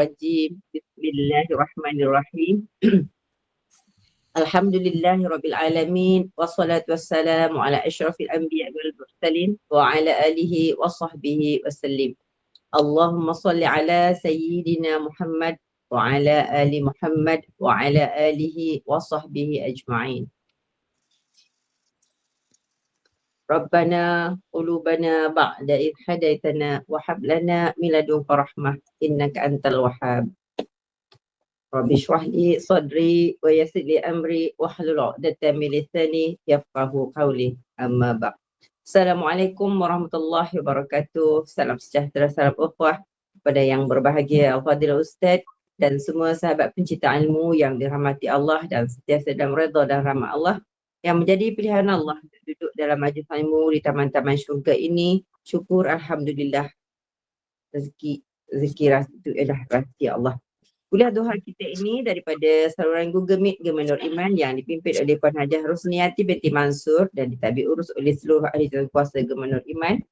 Rajim. Bismillahirrahmanirrahim. Alhamdulillahirabbil alamin wassalatu wassalamu ala asyrafil anbiya wal mursalin wa ala alihi wa sahbihi wasallim. Allahumma salli ala sayyidina Muhammad wa ala ali Muhammad wa ala alihi wa sahbihi ajma'in. Rabbana qulubana ba'da idh hadaitana wa hab lana min ladunka rahmah innaka antal wahhab. Rabbi shrah li sadri wa yassir li amri wahlul 'uqdatam min lisani yafqahu qawli. Amma ba'd. Assalamualaikum warahmatullahi wabarakatuh. Salam sejahtera, salam ukhuwah kepada yang berbahagia Al-Fadhil Ustaz dan semua sahabat pencinta ilmu yang dirahmati Allah dan sentiasa dalam redha dan rahmat Allah, yang menjadi pilihan Allah untuk duduk dalam majlis ilmu di taman-taman syurga ini. Syukur alhamdulillah, rezeki itu adalah rahsia Allah. Kuliah duha kita ini daripada saluran Google Meet Gemenur Iman yang dipimpin oleh Puan Hajah Rusniati binti Mansur dan ditadbir urus oleh seluruh ahli kuasa Gemenur Iman,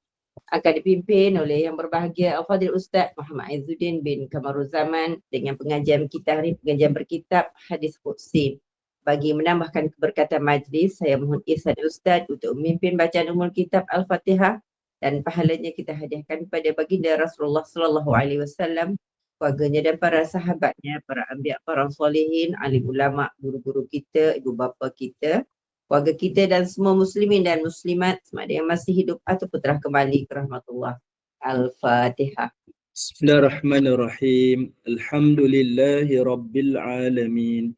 akan dipimpin oleh yang berbahagia Al-Fadhil Ustaz Muhammad Izzuddin bin Kamaruzaman dengan pengajian kita hari pengajian berkitab Hadis Qudsi. Bagi menambahkan keberkatan majlis, saya mohon ihsan Ustaz untuk memimpin bacaan umul kitab Al-Fatihah dan pahalanya kita hadiahkan kepada baginda Rasulullah sallallahu alaihi wasallam, keluarganya dan para sahabatnya, para anbiya, para solihin, alim ulama, guru-guru kita, ibu bapa kita, keluarga kita dan semua muslimin dan muslimat sama ada yang masih hidup ataupun telah kembali ke rahmatullah. Al-Fatihah. Bismillahirrahmanirrahim. Alhamdulillahi rabbil alamin.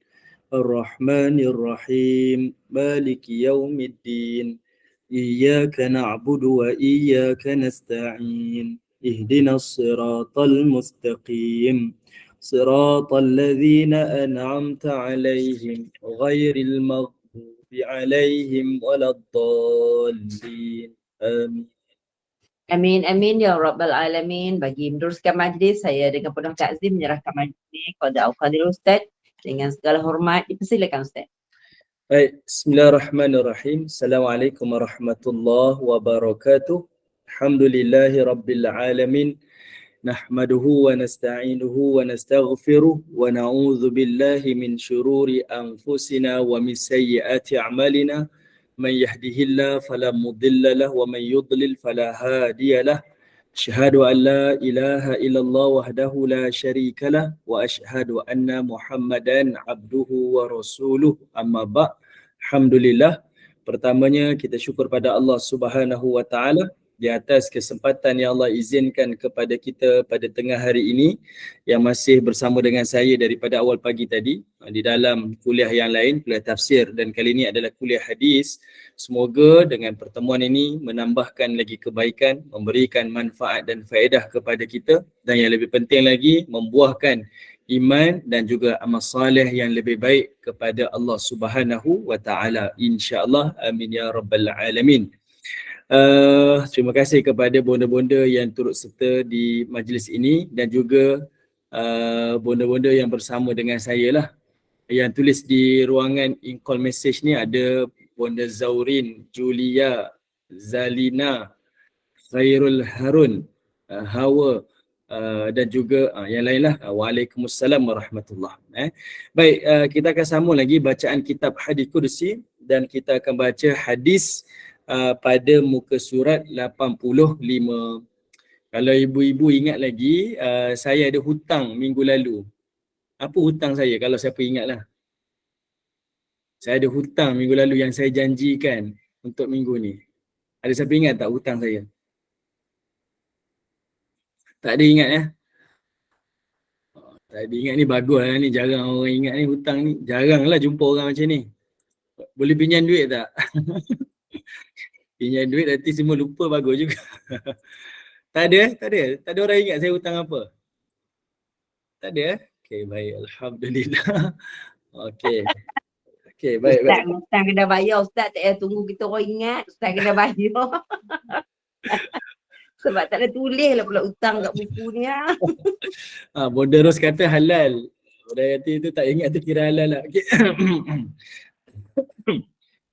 Ar-Rahmanir-Rahim. Maliki yaumiddin. Iyyaka na'budu wa iyyaka nasta'in. Ihdinas siratal mustaqim. Siratal ladzina an'amta 'alaihim ghairil maghdubi 'alaihim waladdallin. Amin. Amin, amin ya Rabbal Alamin. Bagi meneruskan majlis, saya dengan penuh takzim menyerahkan majlis ini kepada Al-Fadhil Ustaz. Dengan segala hormat, dipersilakan Ustaz. Baik, bismillahirrahmanirrahim. Assalamualaikum warahmatullahi wabarakatuh. Alhamdulillahi rabbil alamin. Nahmaduhu wa nasta'inuhu wa nastaghfiruh wa na'udzu billahi min syururi anfusina wa min sayyiati a'malina. Man yahdihillahu fala mudilla lahu wa man yudlil fala hadiya lahu. Asyhadu an la ilaha illallah wahdahu la syarika lah wa asyhadu anna Muhammadan abduhu wa rasuluh. Amma ba'. Alhamdulillah. Pertamanya kita syukur pada Allah Subhanahu wa taala di atas kesempatan yang Allah izinkan kepada kita pada tengah hari ini, yang masih bersama dengan saya daripada awal pagi tadi di dalam kuliah yang lain, kuliah tafsir, dan kali ini adalah kuliah hadis. Semoga dengan pertemuan ini menambahkan lagi kebaikan, memberikan manfaat dan faedah kepada kita, dan yang lebih penting lagi membuahkan iman dan juga amal soleh yang lebih baik kepada Allah Subhanahu wa taala, insya-Allah. Amin ya rabbal alamin. Terima kasih kepada bonda-bonda yang turut serta di majlis ini, dan juga bonda-bonda yang bersama dengan saya lah. Yang tulis di ruangan in-call message ni ada Bonda Zaurin, Julia, Zalina, Khairul Harun, Hawa, dan juga yang lain lah. Waalaikumsalam warahmatullahi. Baik, kita akan sambung lagi bacaan kitab Hadis Qudsi, dan kita akan baca hadis pada muka surat 85. Kalau ibu-ibu ingat lagi, saya ada hutang minggu lalu. Apa hutang saya kalau siapa ingat lah? Saya ada hutang minggu lalu yang saya janjikan untuk minggu ni. Ada siapa ingat tak hutang saya? Tak ada ingat ya? Tak ada ingat ni, bagus lah ni. Jarang orang ingat ni hutang ni. Jarang lah jumpa orang macam ni. Boleh pinjam duit tak? Pinjam duit nanti semua lupa, bagus juga. Tak ada? Tak ada? Tak ada orang ingat saya hutang apa? Tak ada? Okay, baik. Alhamdulillah. Okay. Okay, baik. Ustaz kena bayar Ustaz, tak payah tunggu kita orang ingat. Ustaz kena bayar. Sebab tak ada tulis lah pula hutang kat buku ni. Bonda Ros kata halal. Bonda kata itu tak ingat tu kira halal lah. Okay.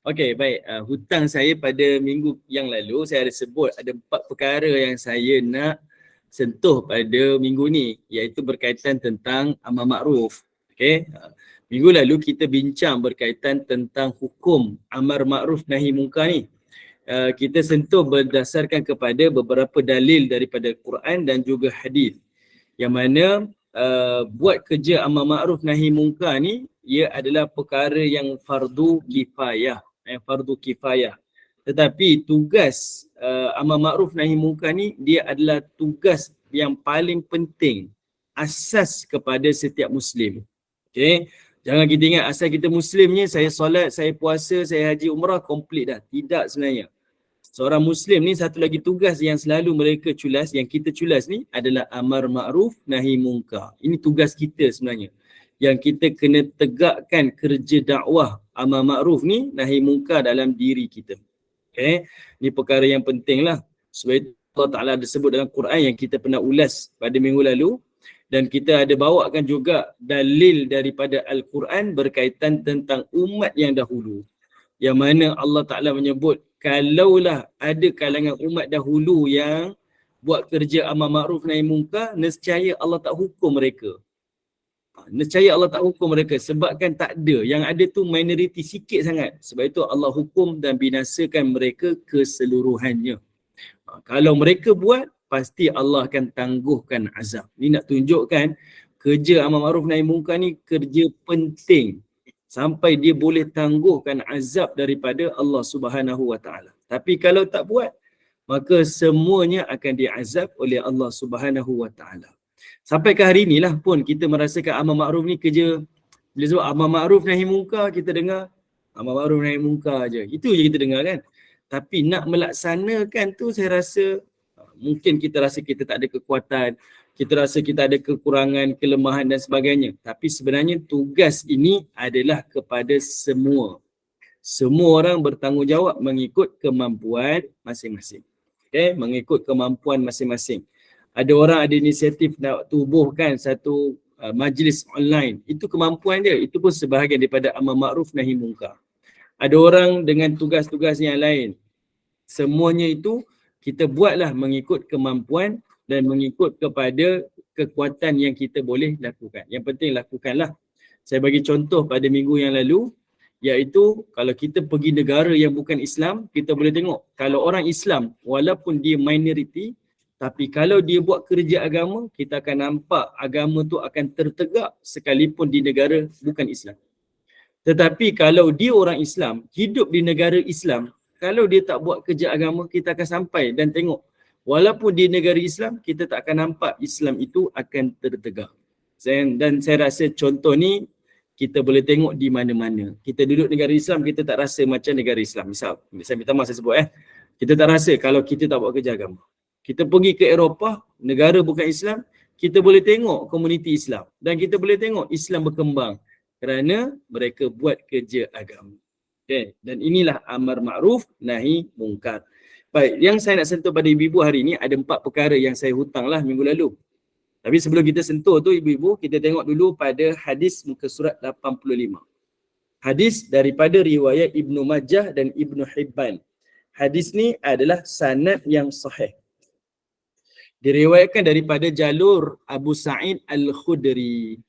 Okey, baik. Hutang saya pada minggu yang lalu, saya ada sebut ada 4 perkara yang saya nak sentuh pada minggu ni, iaitu berkaitan tentang amar ma'ruf. Okey. Minggu lalu kita bincang berkaitan tentang hukum amar ma'ruf nahi munkar ni. Kita sentuh berdasarkan kepada beberapa dalil daripada Quran dan juga hadis. Yang mana buat kerja amar ma'ruf nahi munkar ni, ia adalah perkara yang fardu kifayah. Fardu kifayah. Tetapi tugas amar ma'ruf nahi munkar ni, dia adalah tugas yang paling penting, asas kepada setiap Muslim. Okay? Jangan kita ingat asal kita Muslimnya, saya solat, saya puasa, saya haji umrah, komplit dah. Tidak sebenarnya. Seorang Muslim ni satu lagi tugas yang selalu mereka culas, yang kita culas ni adalah amar ma'ruf nahi munkar. Ini tugas kita sebenarnya. Yang kita kena tegakkan kerja dakwah amar ma'ruf ni nahi munkar dalam diri kita. Okay. Ini perkara yang penting lah. Sebab itu Allah Ta'ala ada sebut dalam Quran yang kita pernah ulas pada minggu lalu. Dan kita ada bawakan juga dalil daripada Al-Quran berkaitan tentang umat yang dahulu. Yang mana Allah Ta'ala menyebut, kalaulah ada kalangan umat dahulu yang buat kerja amar ma'ruf nahi munkar, nescaya Allah tak hukum mereka. Nescaya Allah tak hukum mereka sebabkan tak ada. Yang ada tu minoriti sikit sangat. Sebab itu Allah hukum dan binasakan mereka keseluruhannya. Kalau mereka buat, pasti Allah akan tangguhkan azab. Ini nak tunjukkan kerja amar ma'ruf nahi munkar ni kerja penting. Sampai dia boleh tangguhkan azab daripada Allah Subhanahu Wa Taala. Tapi kalau tak buat, maka semuanya akan diazab oleh Allah Subhanahu Wa Taala. Sampai ke hari inilah pun kita merasakan amar ma'ruf ni kerja, bila sebut amar ma'ruf nahi munkar, kita dengar amar ma'ruf nahi munkar je. Itu je kita dengar kan. Tapi nak melaksanakan tu saya rasa mungkin kita rasa kita tak ada kekuatan, kita rasa kita ada kekurangan, kelemahan dan sebagainya. Tapi sebenarnya tugas ini adalah kepada semua. Semua orang bertanggungjawab mengikut kemampuan masing-masing. Okay? Mengikut kemampuan masing-masing. Ada orang ada inisiatif nak tubuhkan satu majlis online. Itu kemampuan dia. Itu pun sebahagian daripada amar ma'ruf nahi munkar. Ada orang dengan tugas-tugas yang lain. Semuanya itu kita buatlah mengikut kemampuan dan mengikut kepada kekuatan yang kita boleh lakukan. Yang penting lakukanlah. Saya bagi contoh pada minggu yang lalu, iaitu kalau kita pergi negara yang bukan Islam, kita boleh tengok kalau orang Islam walaupun dia minoriti, tapi kalau dia buat kerja agama, kita akan nampak agama tu akan tertegak sekalipun di negara bukan Islam. Tetapi kalau dia orang Islam, hidup di negara Islam, kalau dia tak buat kerja agama, kita akan sampai dan tengok walaupun di negara Islam, kita tak akan nampak Islam itu akan tertegak. Dan saya rasa contoh ni kita boleh tengok di mana-mana. Kita duduk negara Islam, kita tak rasa macam negara Islam. Misal, saya minta maaf saya sebut kita tak rasa kalau kita tak buat kerja agama. Kita pergi ke Eropah, negara bukan Islam, kita boleh tengok komuniti Islam. Dan kita boleh tengok Islam berkembang kerana mereka buat kerja agama. Okay. Dan inilah amar ma'ruf nahi munkar. Baik, yang saya nak sentuh pada ibu-ibu hari ini ada 4 perkara yang saya hutanglah minggu lalu. Tapi sebelum kita sentuh tu ibu-ibu, kita tengok dulu pada hadis muka surat 85. Hadis daripada riwayat Ibnu Majah dan Ibnu Hibban. Hadis ni adalah sanad yang sahih. Diriwayatkan daripada jalur Abu Sa'id Al-Khudri.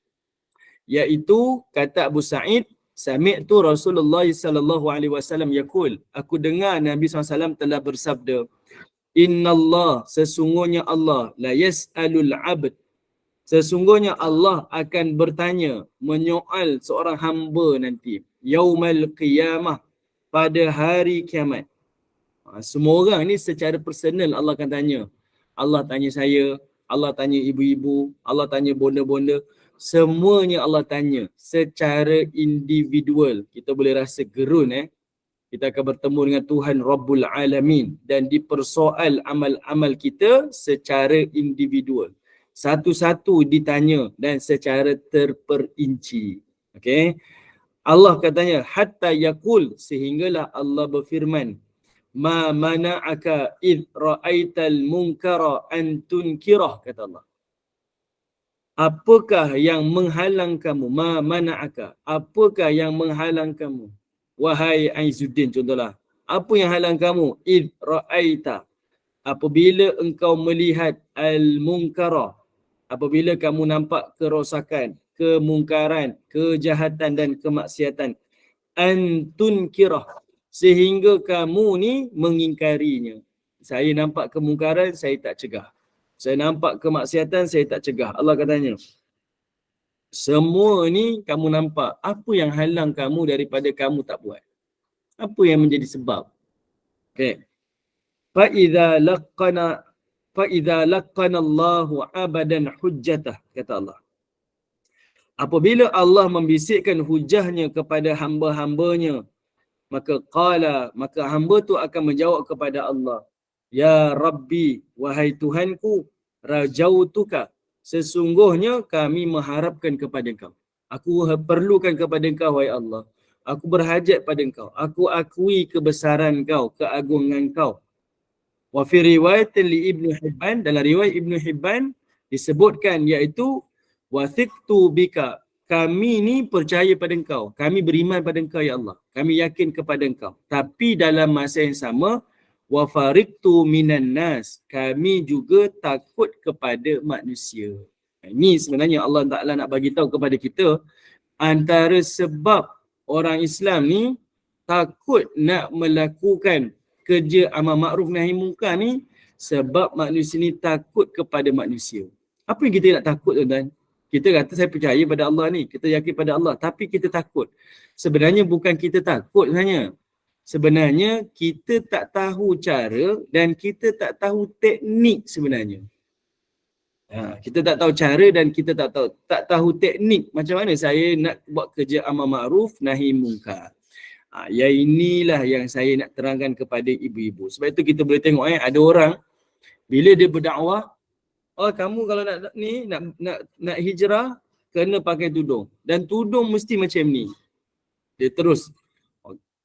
Iaitu kata Abu Sa'id, sami'tu Rasulullah sallallahu alaihi wasallam yaqul, aku dengar Nabi SAW telah bersabda, innallah, sesungguhnya Allah, la yas'alul 'abd, sesungguhnya Allah akan bertanya, menyoal seorang hamba nanti, yaumal qiyamah, pada hari kiamat. Semua orang ni secara personal Allah akan tanya. Allah tanya saya, Allah tanya ibu-ibu, Allah tanya bonda-bonda. Semuanya Allah tanya secara individual. Kita boleh rasa gerun kita akan bertemu dengan Tuhan Rabbul Alamin dan dipersoal amal-amal kita secara individual. Satu-satu ditanya dan secara terperinci. Okay? Allah katanya hatta yaqul, sehinggalah Allah berfirman, ma mana'aka id ra'aital munkara an tunkirah, kata Allah. Apakah yang menghalang kamu? Ma mana'aka, apakah yang menghalang kamu? Wahai Aizuddin, contohlah. Apa yang halang kamu? Id ra'aita, apabila engkau melihat al-munkara, apabila kamu nampak kerosakan, kemungkaran, kejahatan dan kemaksiatan, antunkirah, sehingga kamu ni mengingkarinya. Saya nampak kemungkaran, saya tak cegah. Saya nampak kemaksiatan, saya tak cegah. Allah katanya, semua ni kamu nampak. Apa yang halang kamu daripada kamu tak buat? Apa yang menjadi sebab? Okay. فَإِذَا لَقَّنَ اللَّهُ عَبَدًا حُجَّتَهُ, kata Allah. Apabila Allah membisikkan hujahnya kepada hamba-hambanya, maka hamba tu akan menjawab kepada Allah, Ya Rabbi, wahai Tuhanku, rajautuka, sesungguhnya kami mengharapkan kepada Engkau. Aku perlukan kepada Engkau, wahai Allah. Aku berhajat pada Engkau. Aku akui kebesaran Engkau, keagungan Engkau. Wa fi riwayatin li Ibnu Hibban, dalam riwayat Ibnu Hibban disebutkan iaitu wathiqtu bika, kami ni percaya pada Engkau, kami beriman pada Engkau ya Allah, kami yakin kepada Engkau, tapi dalam masa yang sama wa fariqtu minan nas, kami juga takut kepada manusia. Ini sebenarnya Allah Taala nak bagi tahu kepada kita antara sebab orang Islam ni takut nak melakukan kerja amal makruf nahi munkar ni, sebab manusia ni takut kepada manusia. Apa yang kita nak takut, tuan-tuan? Kita kata saya percaya pada Allah ni, kita yakin pada Allah, tapi kita takut. Sebenarnya bukan kita takut sebenarnya. Sebenarnya kita tak tahu cara dan kita tak tahu teknik sebenarnya. Kita tak tahu cara dan kita tak tahu teknik macam mana saya nak buat kerja amal makruf nahi munkar. Yang inilah yang saya nak terangkan kepada ibu-ibu. Sebab itu kita boleh tengok ada orang bila dia berdakwah, kamu kalau nak hijrah kena pakai tudung, dan tudung mesti macam ni. Dia terus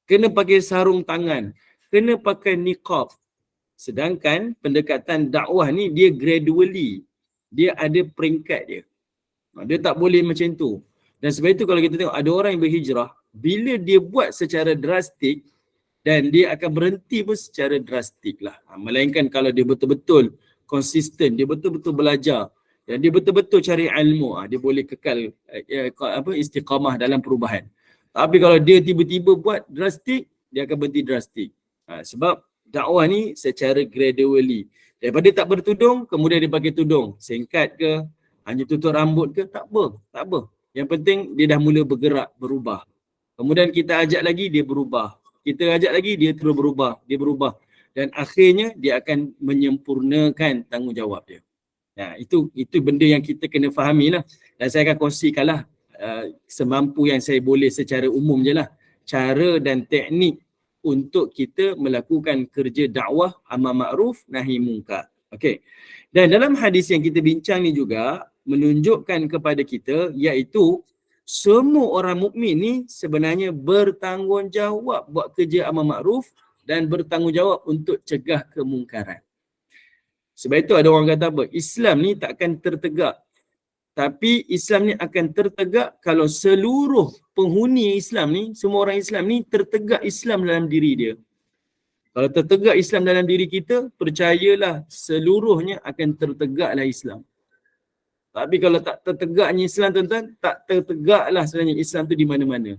kena pakai sarung tangan, kena pakai niqab. Sedangkan pendekatan dakwah ni dia gradually, dia ada peringkat dia. Dia tak boleh macam tu. Dan sebab itu kalau kita tengok ada orang yang berhijrah, bila dia buat secara drastik, dan dia akan berhenti pun secara drastik lah. Melainkan kalau dia betul-betul konsisten, dia betul-betul belajar, dan dia betul-betul cari ilmu, dia boleh kekal istiqamah dalam perubahan. Tapi kalau dia tiba-tiba buat drastik, dia akan berhenti drastik. Sebab dakwah ni secara gradually. Daripada tak bertudung, kemudian dia pakai tudung. Singkat ke, hanya tutup rambut ke, tak apa. Yang penting dia dah mula bergerak, berubah. Kemudian kita ajak lagi, dia berubah. Kita ajak lagi, dia terus berubah. Dia berubah. Dan akhirnya dia akan menyempurnakan tanggungjawab dia. Itu benda yang kita kena fahami lah. Dan saya akan kongsikanlah semampu yang saya boleh secara umum je lah. Cara dan teknik untuk kita melakukan kerja dakwah amal makruf nahi munkar. Okey. Dan dalam hadis yang kita bincang ni juga menunjukkan kepada kita iaitu semua orang mukmin ni sebenarnya bertanggungjawab buat kerja amal makruf dan bertanggungjawab untuk cegah kemungkaran. Sebab itu ada orang kata apa? Islam ni takkan tertegak. Tapi Islam ni akan tertegak kalau seluruh penghuni Islam ni, semua orang Islam ni tertegak Islam dalam diri dia. Kalau tertegak Islam dalam diri kita, percayalah seluruhnya akan tertegaklah Islam. Tapi kalau tak tertegaknya Islam, tuan-tuan, tak tertegaklah sebenarnya Islam tu di mana-mana.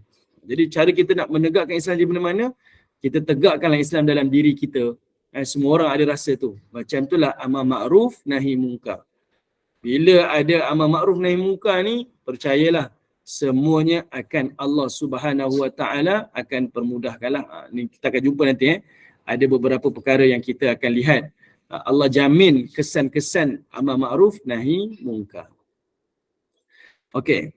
Jadi cara kita nak menegakkan Islam di mana-mana, kita tegakkanlah Islam dalam diri kita. Semua orang ada rasa tu. Macam itulah amal makruf nahi munkar. Bila ada amal makruf nahi munkar ni, percayalah semuanya akan Allah Subhanahu Wa Taala akan permudahkanlah. Ni kita akan jumpa nanti ada beberapa perkara yang kita akan lihat. Allah jamin kesan-kesan amal makruf nahi munkar. Okey.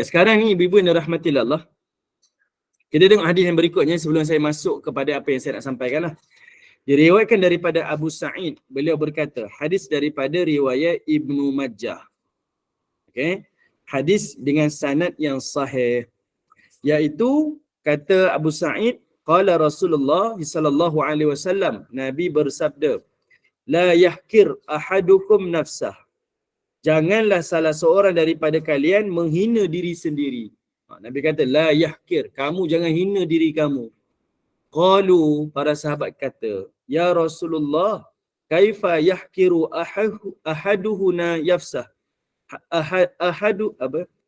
Sekarang ni ibu-ibu yang dirahmati Allah. Kita tengok hadis yang berikutnya sebelum saya masuk kepada apa yang saya nak sampaikan lah. Diriwayatkan daripada Abu Sa'id, beliau berkata, hadis daripada riwayat Ibnu Majah. Okey. Hadis dengan sanad yang sahih. Iaitu kata Abu Sa'id, qala Rasulullah sallallahu alaihi wasallam, Nabi bersabda, la yahkir ahadukum nafsah. Janganlah salah seorang daripada kalian menghina diri sendiri. Nabi kata la yahkir, kamu jangan hina diri kamu. Qalu, para sahabat kata, ya Rasulullah, kaifa yahkiru ahaduhuna yafsah.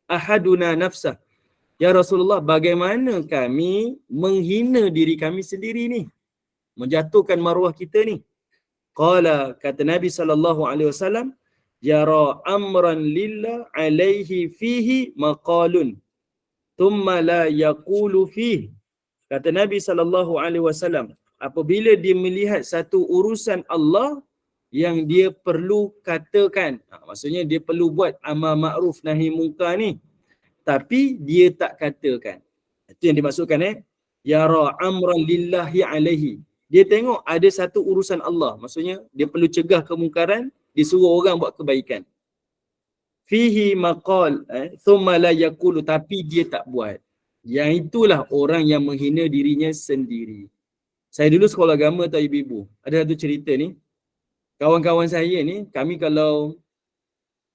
Ahaduna nafsah. Ya Rasulullah, bagaimana kami menghina diri kami sendiri ni? Menjatuhkan maruah kita ni. Qala, kata Nabi SAW, yara amran lillah alaihi fihi maqalun thumma la yaqulu fihi. Kata Nabi SAW, apabila dia melihat satu urusan Allah yang dia perlu katakan, maksudnya dia perlu buat amal ma'ruf nahi munkar ni, tapi dia tak katakan. Itu yang dimaksudkan yara amran lillahi alaihi. Dia tengok ada satu urusan Allah, maksudnya dia perlu cegah kemungkaran, disuruh orang buat kebaikan. Fihi maqal, thumma la yaqulu, tapi dia tak buat. Yang itulah orang yang menghina dirinya sendiri. Saya dulu sekolah agama tau ibu-ibu. Ada satu cerita ni. Kawan-kawan saya ni, kami kalau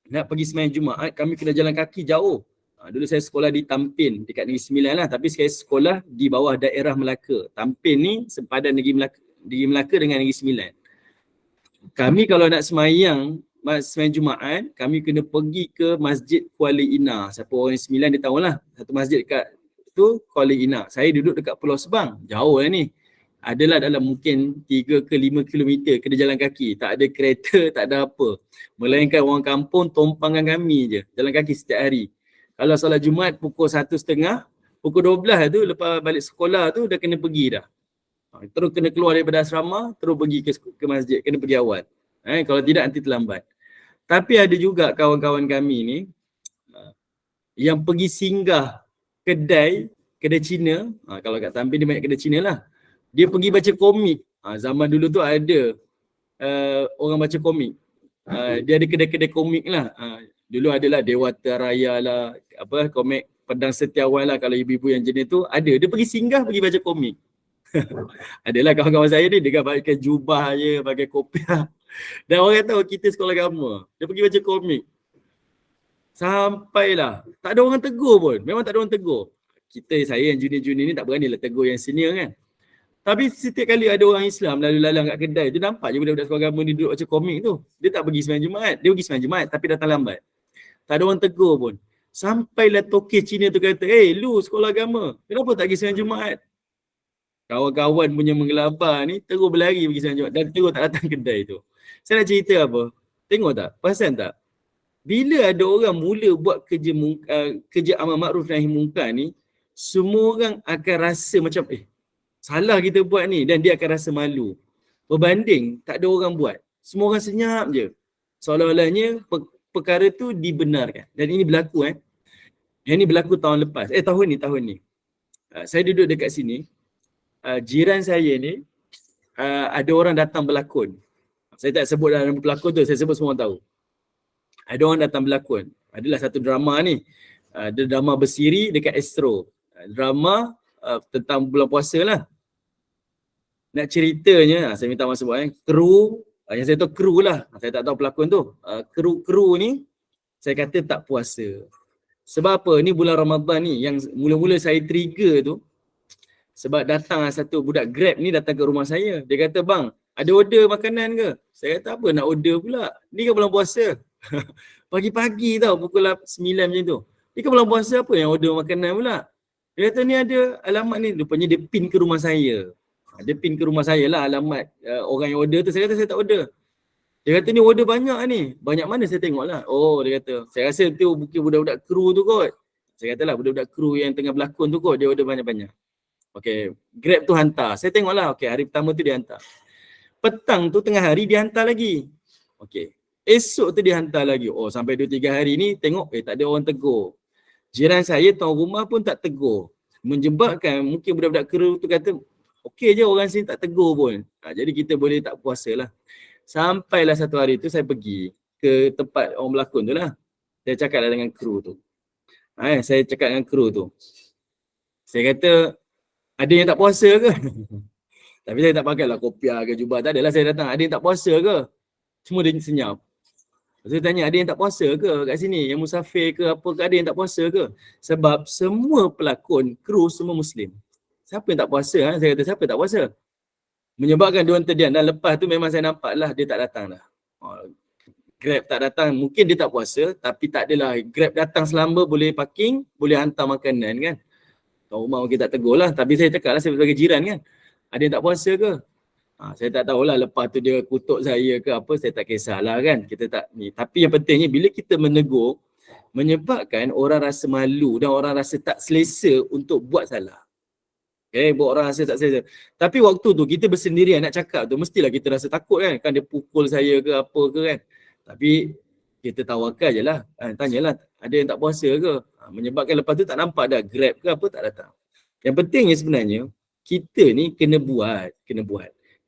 nak pergi sembahyang Jumaat, kami kena jalan kaki jauh. Dulu saya sekolah di Tampin, dekat Negeri Sembilan lah. Tapi saya sekolah di bawah daerah Melaka. Tampin ni sempadan Negeri Melaka dengan Negeri Sembilan. Kami kalau nak sembahyang Jumaat, kami kena pergi ke Masjid Kuala Ina. Siapa orang Sembilan dia tahulah. Satu masjid dekat tu Kuala Ina. Saya duduk dekat Pulau Sebang. Jauh lah ni. Adalah dalam mungkin 3 ke 5 kilometer kena jalan kaki. Tak ada kereta, tak ada apa. Melainkan orang kampung tompangan kami je. Jalan kaki setiap hari. Kalau solat Jumaat pukul 1.30, pukul 12 tu lepas balik sekolah tu dah kena pergi dah. Terus kena keluar daripada asrama, terus pergi ke masjid. Kena pergi awal. Kalau tidak nanti terlambat. Tapi ada juga kawan-kawan kami ni yang pergi singgah kedai Cina. Kalau kat Tampin dia banyak kedai Cina lah. Dia pergi baca komik. Zaman dulu tu ada orang baca komik. Dia ada kedai-kedai komik lah. Dulu adalah Dewata Raya lah, komik Pedang Setiawan lah, kalau ibu-ibu yang jenis tu ada. Dia pergi singgah, pergi baca komik. Adalah kawan-kawan saya ni, dia kan pakai jubah je, pakai kopiah. Dan orang tahu kita sekolah agama. Dia pergi baca komik. Sampailah, tak ada orang tegur pun. Memang tak ada orang tegur. Saya yang junior-junior ni tak berani lah tegur yang senior kan. Tapi setiap kali ada orang Islam lalu lalang kat kedai tu, nampak je budak-budak sekolah agama ni duduk baca komik tu. Dia tak pergi sembahyang Jumaat. Dia pergi sembahyang Jumaat tapi datang lambat. Tak ada orang tegur pun. Sampailah tokeh Cina tu kata, lu sekolah agama, kenapa tak pergi sembahyang Jumaat? Kawan-kawan punya menggelabah ni terus berlari pergi sembahyang Jumaat dan terus tak datang kedai tu. Saya nak cerita apa? Tengok tak? Perasan tak? Bila ada orang mula buat kerja amal makruf nahi munkar ni, semua orang akan rasa macam salah kita buat ni, dan dia akan rasa malu. Berbanding tak ada orang buat. Semua orang senyap je. Seolah-olahnya perkara tu dibenarkan. Dan ini berlaku Yang ni berlaku tahun lepas. Tahun ni. Saya duduk dekat sini. Jiran saya ni ada orang datang berlakon. Saya tak sebut dalam pelakon tu, saya sebut semua orang tahu. Ada orang datang berlakon. Adalah satu drama ni. Ada drama bersiri dekat Astro. Drama tentang bulan puasa lah. Nak ceritanya, saya minta maaf sebut kru, yang saya tahu kru lah. Saya tak tahu pelakon tu. Kru ni, saya kata tak puasa. Sebab apa? Ni bulan Ramadan ni, yang mula-mula saya trigger tu, sebab datang satu budak Grab ni datang ke rumah saya. Dia kata, bang, ada order makanan ke? Saya kata, apa nak order pula? Ni kan bulan puasa. Pagi-pagi tau, pukul 9 macam tu. Ni kan bulan puasa, apa yang order makanan pula? Dia kata ni ada alamat ni, rupanya dia pin ke rumah saya. Dia pin ke rumah saya lah alamat orang yang order tu. Saya kata saya tak order. Dia kata ni order banyak ni. Banyak mana saya tengok lah. Oh dia kata, saya rasa tu mungkin budak-budak kru tu kot. Saya kata lah budak-budak kru yang tengah berlakon tu kot, dia order banyak-banyak. Okay, Grab tu hantar. Saya tengok lah, okay, hari pertama tu dia hantar. Petang tu tengah hari dia hantar lagi. Okay, esok tu dia hantar lagi. Oh sampai 2-3 hari ni tengok tak ada orang tegur. Jiran saya tuan rumah pun tak tegur. Menjebakkan mungkin budak-budak kru tu kata okey je orang sini tak tegur pun. Jadi kita boleh tak puasa lah. Sampailah satu hari tu saya pergi ke tempat orang berlakon tu lah. Saya cakap lah dengan kru tu. Saya cakap dengan kru tu. Saya kata, ada yang tak puasa ke? Tapi saya tak pakai lah kopiah ke jubah. Tak adalah saya datang. Ada yang tak puasa ke? Semua dia senyap. Saya tanya, ada yang tak puasa ke kat sini? Yang musafir ke apa ke? Ada yang tak puasa ke? Sebab semua pelakon, kru semua Muslim. siapa yang tak puasa? Saya kata siapa tak puasa? Menyebabkan dia orang terdiam, dan lepas tu memang saya nampak lah dia tak datang dah. Grab tak datang, mungkin dia tak puasa, tapi tak adalah Grab datang selamba boleh parking, boleh hantar makanan kan. Tuan rumah mungkin tak tegur lah, tapi saya cakap lah saya sebagai jiran kan, ada yang tak puasa ke? Saya tak tahulah lepas tu dia kutuk saya ke apa, saya tak kisahlah kan. Kita tak ni. Tapi yang pentingnya bila kita menegur, menyebabkan orang rasa malu dan orang rasa tak selesa untuk buat salah. Okay, buat orang rasa tak selesa. Tapi waktu tu kita bersendirian nak cakap tu, mestilah kita rasa takut kan. Kan dia pukul saya ke apa ke kan. Tapi kita tawakal je lah. Tanyalah ada yang tak puasa ke. Menyebabkan lepas tu tak nampak dah Grab ke apa tak datang. Yang pentingnya sebenarnya, kita ni kena buat.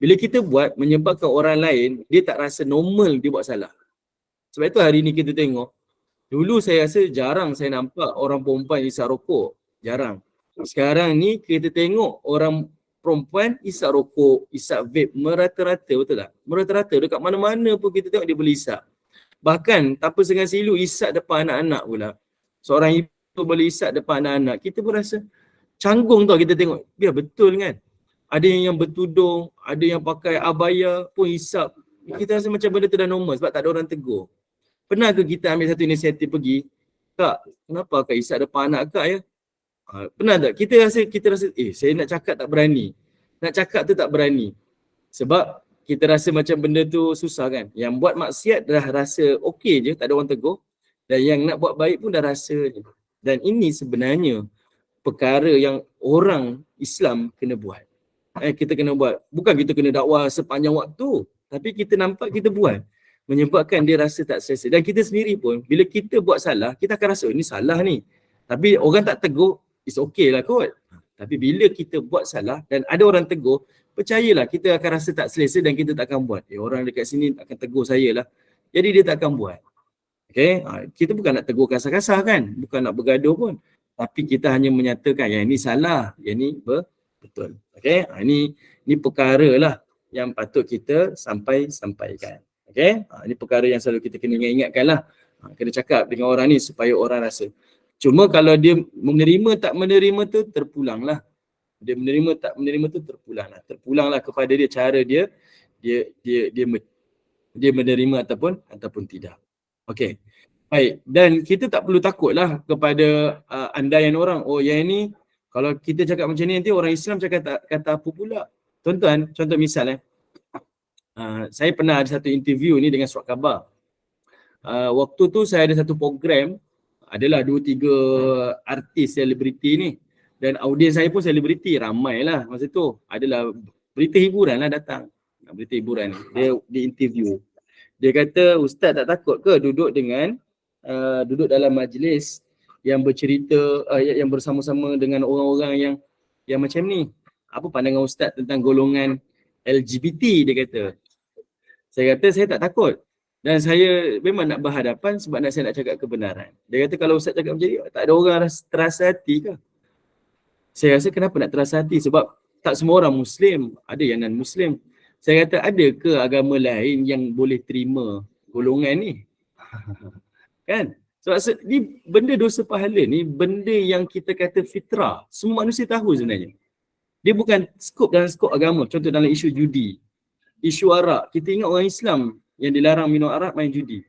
Bila kita buat, menyebabkan orang lain, dia tak rasa normal dia buat salah. Sebab itu hari ni kita tengok, dulu saya rasa jarang saya nampak orang perempuan isap rokok. Jarang. Sekarang ni kita tengok orang perempuan isap rokok, isap vape, merata-rata, betul tak? Merata-rata, dekat mana-mana pun kita tengok dia boleh isap. Bahkan tanpa sengaja silu isap depan anak-anak pula. Seorang ibu boleh isap depan anak-anak, kita pun rasa canggung tau kita tengok. Biar betul kan? Ada yang bertudung, ada yang pakai abaya pun isap. Kita rasa macam benda tu dah normal sebab tak ada orang tegur. Pernah ke kita ambil satu inisiatif pergi, Kak, kenapa Kak isap depan anak Kak ya? Pernah tak? Kita rasa saya nak cakap tak berani. Nak cakap tu tak berani. Sebab kita rasa macam benda tu susah kan. Yang buat maksiat dah rasa okey je, tak ada orang tegur. Dan yang nak buat baik pun dah rasa je. Dan ini sebenarnya perkara yang orang Islam kena buat. Kita kena buat. Bukan kita kena dakwah sepanjang waktu. Tapi kita nampak kita buat. Menyebabkan dia rasa tak selesa. Dan kita sendiri pun, bila kita buat salah, kita akan rasa ini salah ni. Tapi orang tak tegur, it's okay lah kot. Tapi bila kita buat salah dan ada orang tegur, percayalah kita akan rasa tak selesa dan kita tak akan buat. Orang dekat sini akan tegur saya lah. Jadi dia tak akan buat. Okay? Kita bukan nak tegur kasar-kasar kan. Bukan nak bergaduh pun. Tapi kita hanya menyatakan yang ini salah, yang ini betul. Okay? Ini perkara lah yang patut kita sampaikan. Okay? Ini perkara yang selalu kita kena ingatkan lah. Kena cakap dengan orang ni supaya orang rasa. Cuma kalau dia menerima tak menerima tu terpulang lah. Dia menerima tak menerima tu terpulang lah. Terpulang lah kepada dia cara dia menerima ataupun tidak. Okey. Baik. Dan kita tak perlu takut lah kepada andaian orang. Oh yang ini kalau kita cakap macam ni nanti orang Islam cakap kata apa pula. Tuan-tuan, contoh misal saya pernah ada satu interview ni dengan Surat Khabar. Waktu tu saya ada satu program, adalah 2-3 artis selebriti ni. Dan audiens saya pun selebriti, ramai lah masa tu. Adalah berita hiburan lah datang. Berita hiburan ni. Dia interview. Dia kata, Ustaz tak takut ke duduk dalam majlis yang bercerita, yang bersama-sama dengan orang-orang yang macam ni. Apa pandangan Ustaz tentang golongan LGBT, dia kata. Saya kata, saya tak takut. Dan saya memang nak berhadapan sebab saya nak cakap kebenaran. Dia kata kalau Ustaz cakap macam ni, tak ada orang terasa hati ke? Saya rasa kenapa nak terasa hati? Sebab tak semua orang Muslim, ada yang non-Muslim. Saya kata ada ke agama lain yang boleh terima golongan ni? Kan? Sebab ni benda dosa pahala ni, benda yang kita kata fitrah. Semua manusia tahu sebenarnya. Dia bukan skop dalam skop agama. Contoh dalam isu judi, isu arak. Kita ingat orang Islam yang dilarang minum arak, main judi.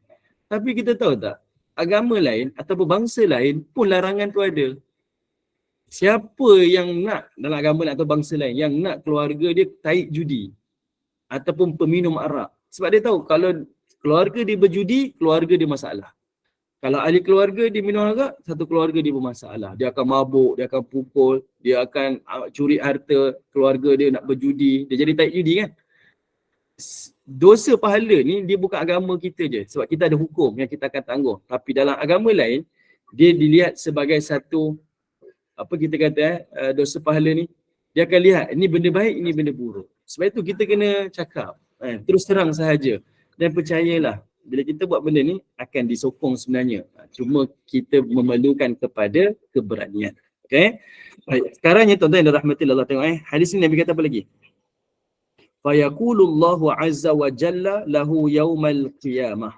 Tapi kita tahu tak, agama lain ataupun bangsa lain pun larangan tu ada. Siapa yang nak dalam agama lain atau bangsa lain yang nak keluarga dia tarik judi ataupun peminum arak. Sebab dia tahu kalau keluarga dia berjudi, keluarga dia masalah. Kalau ahli keluarga dia minum arak, satu keluarga dia bermasalah. Dia akan mabuk, dia akan pukul, dia akan curi harta keluarga dia, nak berjudi, dia jadi tarik judi kan. Dosa pahala ni dia bukan agama kita je, sebab kita ada hukum yang kita akan tanggung. Tapi dalam agama lain dia dilihat sebagai satu apa kita kata dosa pahala ni, dia akan lihat ini benda baik, ini benda buruk. Sebab itu kita kena cakap terus terang sahaja dan percayalah bila kita buat benda ni akan disokong sebenarnya. Cuma kita memerlukan kepada keberanian. Okey. Baik, sekarang ni tuan-tuan yang dirahmati Allah, tengok hadis ni Nabi kata apa lagi? Fayaqulullahu azza wa jalla lahu yaumal qiyamah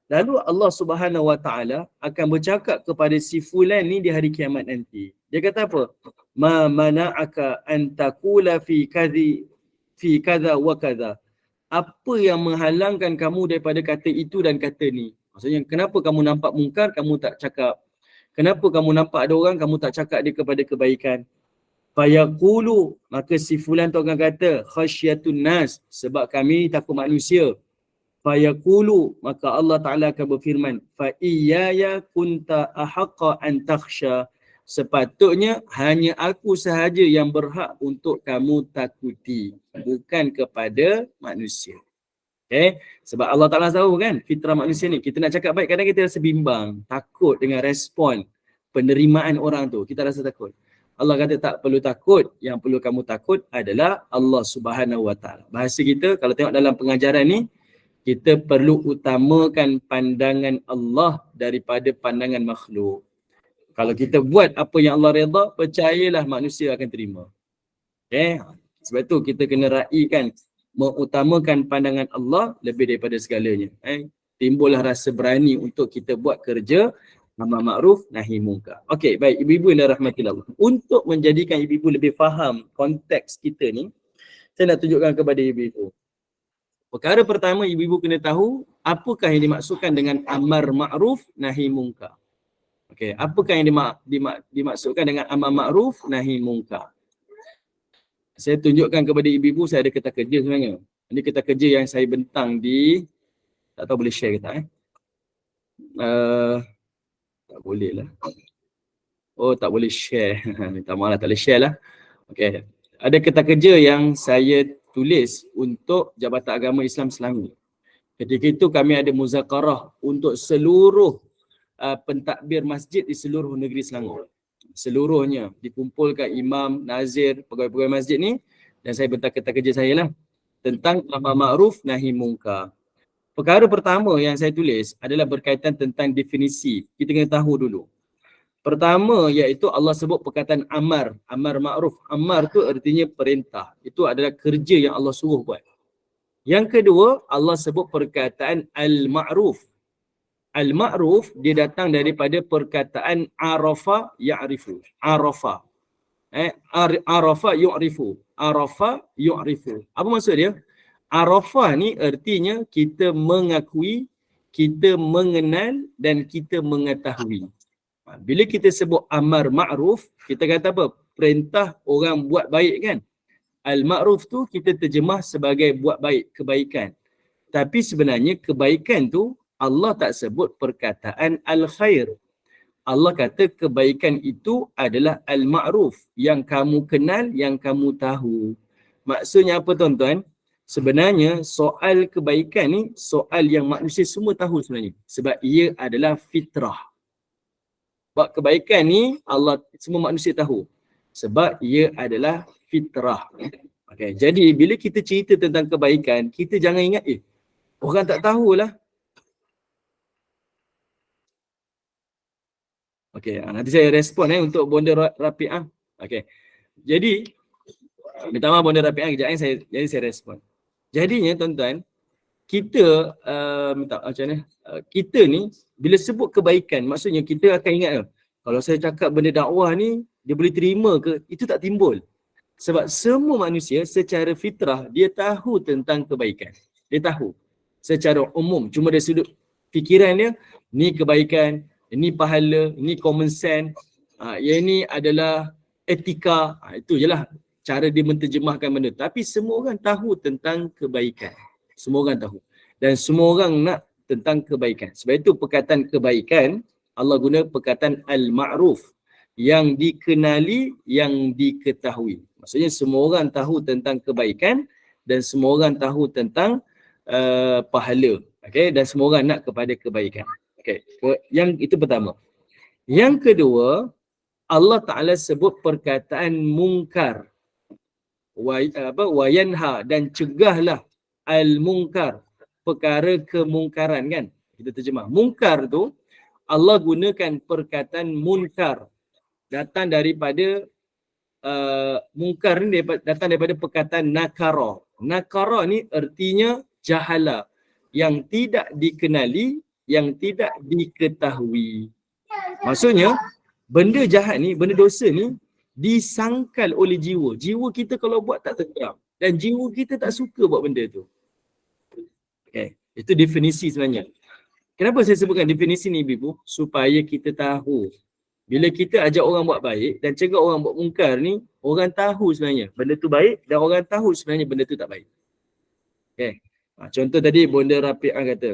Lalu Allah Subhanahu Wa Taala akan bercakap kepada si fulan ni di hari kiamat nanti. Dia kata apa? Ma mana'aka an taqula fi kadha wa kadha. Apa yang menghalangkan kamu daripada kata itu dan kata ni? Maksudnya kenapa kamu nampak mungkar, kamu tak cakap? Kenapa kamu nampak ada orang, kamu tak cakap dia kepada kebaikan? Fayaqulu, maka si fulan tu akan kata, khasyatun nas, sebab kami takut manusia. Fayaqulu, maka Allah Ta'ala akan berfirman, fa iyaya kunta ahaqqa an takhsha, sepatutnya hanya aku sahaja yang berhak untuk kamu takuti, bukan kepada manusia. Okay? Sebab Allah Ta'ala tahu kan fitrah manusia ni, kita nak cakap baik kadang kita rasa bimbang, takut dengan respon penerimaan orang tu, kita rasa takut. Allah kata tak perlu takut, yang perlu kamu takut adalah Allah Subhanahu Wa Ta'ala. Bahasa kita kalau tengok dalam pengajaran ni, kita perlu utamakan pandangan Allah daripada pandangan makhluk. Kalau kita buat apa yang Allah redha, percayalah manusia akan terima. Okay? Sebab tu kita kena raikan mengutamakan pandangan Allah lebih daripada segalanya. Timbullah rasa berani untuk kita buat kerja amar ma'ruf nahi munkar. Okey, baik ibu-ibu yang dirahmati Allah. Untuk menjadikan ibu-ibu lebih faham konteks kita ni, saya nak tunjukkan kepada ibu-ibu. Perkara pertama ibu-ibu kena tahu apakah yang dimaksudkan dengan amar ma'ruf nahi munkar. Okey, apakah yang dimaksudkan dengan amar ma'ruf nahi munkar? Saya tunjukkan kepada ibu-ibu, saya ada kertas kerja sebenarnya. Ini kertas kerja yang saya bentang di, tak tahu boleh share ke tak tak boleh lah. Oh, tak boleh share. Minta maaf lah, tak boleh share lah. Okey. Ada kertas kerja yang saya tulis untuk Jabatan Agama Islam Selangor. Ketika itu kami ada muzakarah untuk seluruh pentadbir masjid di seluruh negeri Selangor. Seluruhnya dikumpulkan imam, nazir, pegawai-pegawai masjid ni, dan saya bentang kertas kerja saya lah tentang amar ma'ruf nahi munkar. Perkara pertama yang saya tulis adalah berkaitan tentang definisi. Kita kena tahu dulu. Pertama iaitu Allah sebut perkataan amar, amar ma'ruf. Amar tu artinya perintah. Itu adalah kerja yang Allah suruh buat. Yang kedua, Allah sebut perkataan al-ma'ruf. Al-ma'ruf dia datang daripada perkataan arafa ya'rifu. Arafa. Arafa yu'rifu. Arafa yu'rifu. Apa maksud dia? Arafah ni artinya kita mengakui, kita mengenal dan kita mengetahui. Bila kita sebut amar ma'ruf, kita kata apa? Perintah orang buat baik kan? Al-ma'ruf tu kita terjemah sebagai buat baik, kebaikan. Tapi sebenarnya kebaikan tu Allah tak sebut perkataan al-khair. Allah kata kebaikan itu adalah al-ma'ruf, yang kamu kenal, yang kamu tahu. Maksudnya apa tuan-tuan? Sebenarnya soal kebaikan ni soal yang manusia semua tahu sebenarnya. Sebab ia adalah fitrah. Sebab kebaikan ni Allah semua manusia tahu. Sebab ia adalah fitrah. Okay. Jadi bila kita cerita tentang kebaikan, kita jangan ingat orang tak tahulah. Okey, nanti saya respon untuk Bonda Rafi'ah. Okey. Jadi minta maaf Bonda Rafi'ah kejap saya respon. Jadinya tuan-tuan, kita macam mana? Kita ni bila sebut kebaikan, maksudnya kita akan ingat kalau saya cakap benda dakwah ni dia boleh terima ke? Itu tak timbul. Sebab semua manusia secara fitrah dia tahu tentang kebaikan. Dia tahu secara umum, cuma dari sudut fikiran dia, ni kebaikan, ini pahala, ini common sense, yang ini adalah etika. Itu je lah cara dia menterjemahkan benda. Tapi semua orang tahu tentang kebaikan. Semua orang tahu. Dan semua orang nak tentang kebaikan. Sebab itu perkataan kebaikan, Allah guna perkataan al-ma'ruf. Yang dikenali, yang diketahui. Maksudnya semua orang tahu tentang kebaikan dan semua orang tahu tentang pahala. Okay? Dan semua orang nak kepada kebaikan. Okay. Yang itu pertama. Yang kedua, Allah Ta'ala sebut perkataan mungkar. Wayanha, dan cegahlah al-mungkar. Perkara kemungkaran kan. Kita terjemah. Mungkar tu, Allah gunakan perkataan munkar. Datang daripada mungkar ni datang daripada perkataan nakara. Nakara ni artinya jahala. Yang tidak dikenali, yang tidak diketahui. Maksudnya, benda jahat ni, benda dosa ni disangkal oleh jiwa. Jiwa kita kalau buat tak sedap. Dan jiwa kita tak suka buat benda tu. Okay. Itu definisi sebenarnya. Kenapa saya sebutkan definisi ni Ibu? Supaya kita tahu. Bila kita ajak orang buat baik dan cegah orang buat mungkar ni, orang tahu sebenarnya benda tu baik dan orang tahu sebenarnya benda tu tak baik. Okay. Contoh tadi Bonda Rafiqah kata.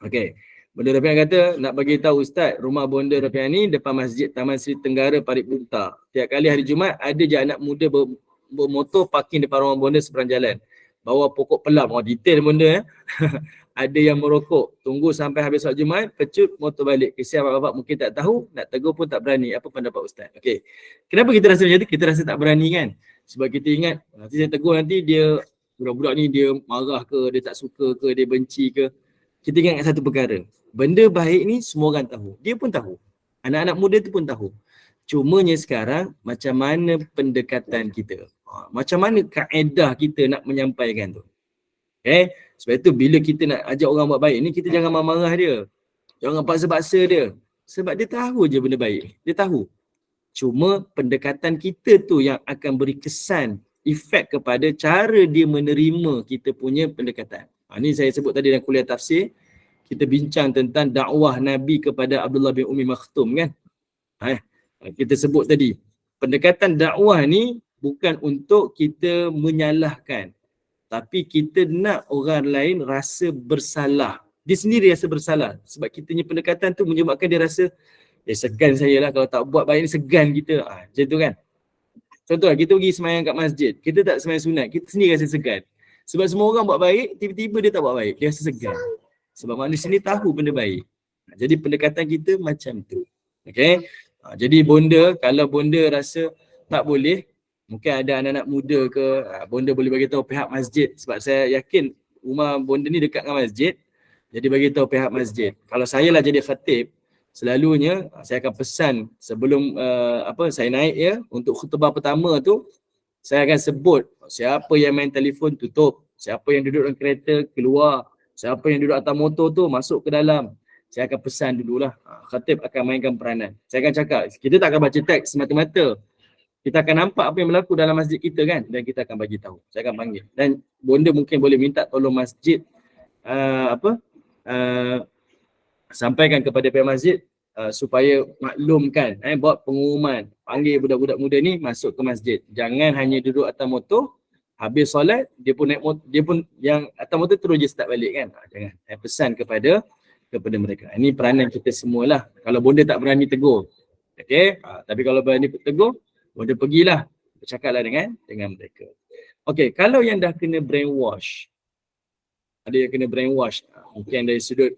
Okay. Bonda Rafiqah kata nak bagi tahu Ustaz, rumah Bonda Rafiqah ni depan Masjid Taman Sri Tenggara Parit Bunta. Tiap kali hari Jumaat ada je anak muda bermotor parking depan rumah Bonda seberang jalan. Bawa pokok pelam. Detail Bonda ada yang merokok, tunggu sampai habis solat Jumaat, pecut motor balik. Kesian bapak-bapak mungkin tak tahu, nak tegur pun tak berani. Apa pendapat Ustaz? Okey. Kenapa kita rasa macam tu? Kita rasa tak berani kan? Sebab kita ingat, nanti saya tegur nanti dia, budak-budak ni dia marah ke, dia tak suka ke, dia benci ke. Kita ingat satu perkara. Benda baik ni semua orang tahu. Dia pun tahu. Anak-anak muda tu pun tahu. Cumanya sekarang, macam mana pendekatan kita? Macam mana kaedah kita nak menyampaikan tu? Okay? Sebab itu bila kita nak ajak orang buat baik ni, kita jangan marah-marah dia. Jangan paksa-paksa dia. Sebab dia tahu je benda baik. Dia tahu. Cuma pendekatan kita tu yang akan beri kesan, efek kepada cara dia menerima kita punya pendekatan. Ni saya sebut tadi dalam kuliah tafsir. Kita bincang tentang dakwah Nabi kepada Abdullah bin Umi Maktum kan. Kita sebut tadi. Pendekatan dakwah ni bukan untuk kita menyalahkan. Tapi kita nak orang lain rasa bersalah. Dia sendiri rasa bersalah. Sebab kita punya pendekatan tu menyebabkan dia rasa, segan saya lah kalau tak buat baik ni, segan kita. Macam tu kan. Contoh kita pergi semayang kat masjid. Kita tak semayang sunat. Kita sendiri rasa segan. Sebab semua orang buat baik, tiba-tiba dia tak buat baik. Dia rasa segan. Sebab manusia ni tahu benda baik. Jadi pendekatan kita macam tu. Okay. Jadi Bonda, kalau Bonda rasa tak boleh, mungkin ada anak-anak muda ke, Bonda boleh bagi tahu pihak masjid. Sebab saya yakin rumah Bonda ni dekat dengan masjid. Jadi bagi tahu pihak masjid. Kalau saya lah jadi khatib, selalunya saya akan pesan sebelum saya naik ya, untuk khutbah pertama tu, saya akan sebut siapa yang main telefon tutup, siapa yang duduk dalam kereta keluar, siapa yang duduk atas motor tu masuk ke dalam. Saya akan pesan dululah. Khatib akan mainkan peranan. Saya akan cakap, kita tak akan baca teks semata-mata. Kita akan nampak apa yang berlaku dalam masjid kita kan, dan kita akan bagi tahu. Saya akan panggil. Dan Bonda mungkin boleh minta tolong masjid sampaikan kepada pihak masjid supaya maklumkan, buat pengumuman, panggil budak-budak muda ni masuk ke masjid. Jangan hanya duduk atas motor, habis solat dia pun naik motor, dia pun yang atas motor terus je start balik kan. Jangan. Pesan kepada mereka. Ini peranan kita semualah. Kalau Bonda tak berani tegur. Okey, tapi kalau berani tegur, Bonda pergilah, bercakaplah dengan mereka. Okey, kalau yang dah kena brainwash, ada yang kena brainwash, mungkin dari sudut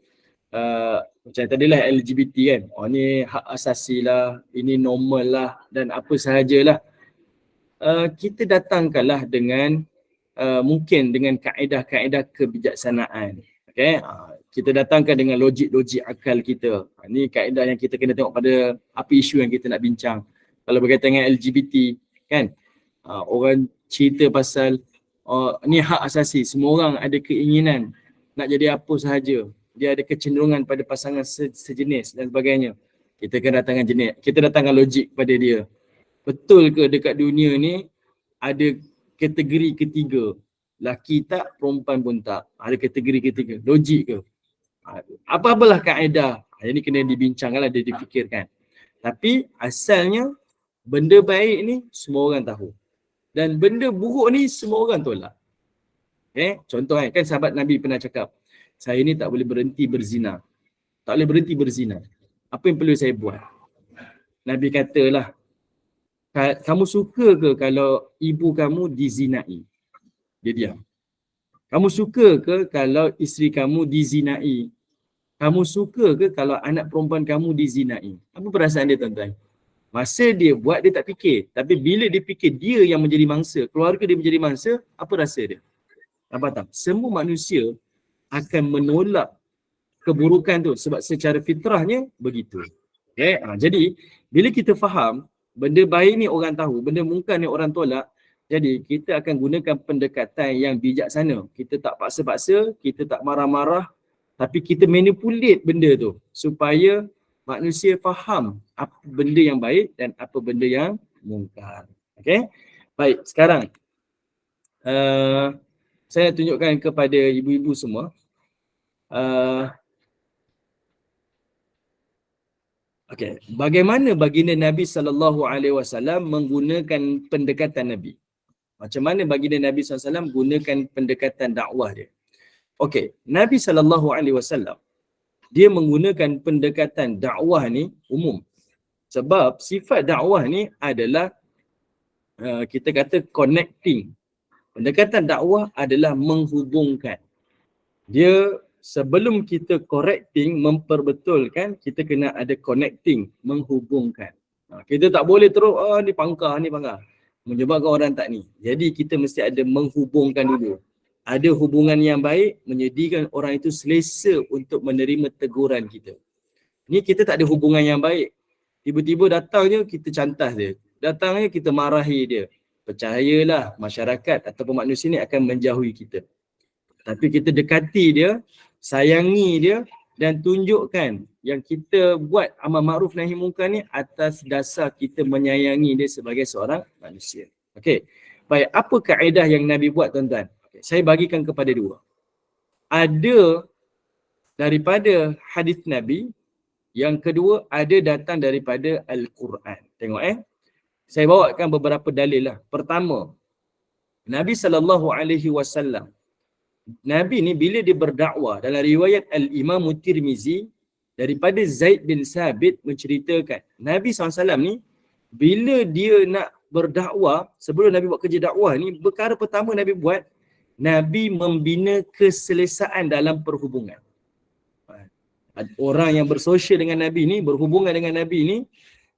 macam tadilah LGBT kan, ni hak asasi lah, ini normal lah dan apa sahajalah. Kita datangkanlah dengan mungkin dengan kaedah-kaedah kebijaksanaan. Okay? Kita datangkan dengan logik-logik akal kita. Ni kaedah yang kita kena tengok pada apa isu yang kita nak bincang. Kalau berkaitan dengan LGBT kan, orang cerita pasal ni hak asasi, semua orang ada keinginan nak jadi apa sahaja, dia ada kecenderungan pada pasangan sejenis dan sebagainya. Kita akan datangkan logik pada dia. Betul ke dekat dunia ni ada kategori ketiga, laki tak, perempuan pun tak, ada kategori ketiga, logik ke? Apa-apalah kaedah, ini kena dibincangkanlah, dia difikirkan. Tapi asalnya benda baik ni semua orang tahu. Dan benda buruk ni semua orang tolak. Contoh kan sahabat Nabi pernah cakap, saya ni tak boleh berhenti berzina. Tak boleh berhenti berzina. Apa yang perlu saya buat? Nabi katalah, kamu suka ke kalau ibu kamu dizinai? Dia diam. Kamu suka ke kalau isteri kamu dizinai? Kamu suka ke kalau anak perempuan kamu dizinai? Apa perasaan dia tuan-tuan? Masa dia buat dia tak fikir. Tapi bila dia fikir dia yang menjadi mangsa, keluarga dia menjadi mangsa, apa rasa dia? Apa tak? Semua manusia akan menolak keburukan tu sebab secara fitrahnya begitu. Jadi bila kita faham benda baik ni orang tahu, benda mungkar ni orang tolak, jadi kita akan gunakan pendekatan yang bijaksana. Kita tak paksa-paksa, kita tak marah-marah, tapi kita manipulate benda tu supaya manusia faham apa benda yang baik dan apa benda yang mungkar. Okey. Baik, sekarang saya nak tunjukkan kepada ibu-ibu semua. Okey, bagaimana baginda Nabi SAW menggunakan pendekatan Nabi? Macam mana baginda Nabi SAW gunakan pendekatan dakwah dia? Okey, Nabi SAW dia menggunakan pendekatan dakwah ni umum. Sebab sifat dakwah ni adalah kita kata connecting. Pendekatan dakwah adalah menghubungkan. Dia sebelum kita correcting, memperbetulkan, kita kena ada connecting, menghubungkan. Kita tak boleh terus, ni pangkar, menyebabkan orang tak ni. Jadi kita mesti ada menghubungkan dulu. Ada hubungan yang baik, menjadikan orang itu selesa untuk menerima teguran kita. Ni kita tak ada hubungan yang baik. Tiba-tiba datang je, kita cantas dia. Datang je, kita marahi dia. Percayalah, masyarakat ataupun manusia ni akan menjauhi kita. Tapi kita dekati dia, sayangi dia dan tunjukkan yang kita buat amal ma'ruf nahi munkar ni atas dasar kita menyayangi dia sebagai seorang manusia. Okey. Baik, apa kaedah yang Nabi buat tuan-tuan? Okay, saya bagikan kepada dua. Ada daripada hadis Nabi, yang kedua ada datang daripada Al-Quran. Tengok saya bawakan beberapa dalil lah. Pertama, Nabi SAW, Nabi ni bila dia berdakwah, dalam riwayat Al-Imam Tirmizi daripada Zaid bin Sabit menceritakan, Nabi SAW ni bila dia nak berdakwah, sebelum Nabi buat kerja dakwah ni, perkara pertama Nabi buat, Nabi membina keselesaan dalam perhubungan. Orang yang bersosial dengan Nabi ni, berhubungan dengan Nabi ni,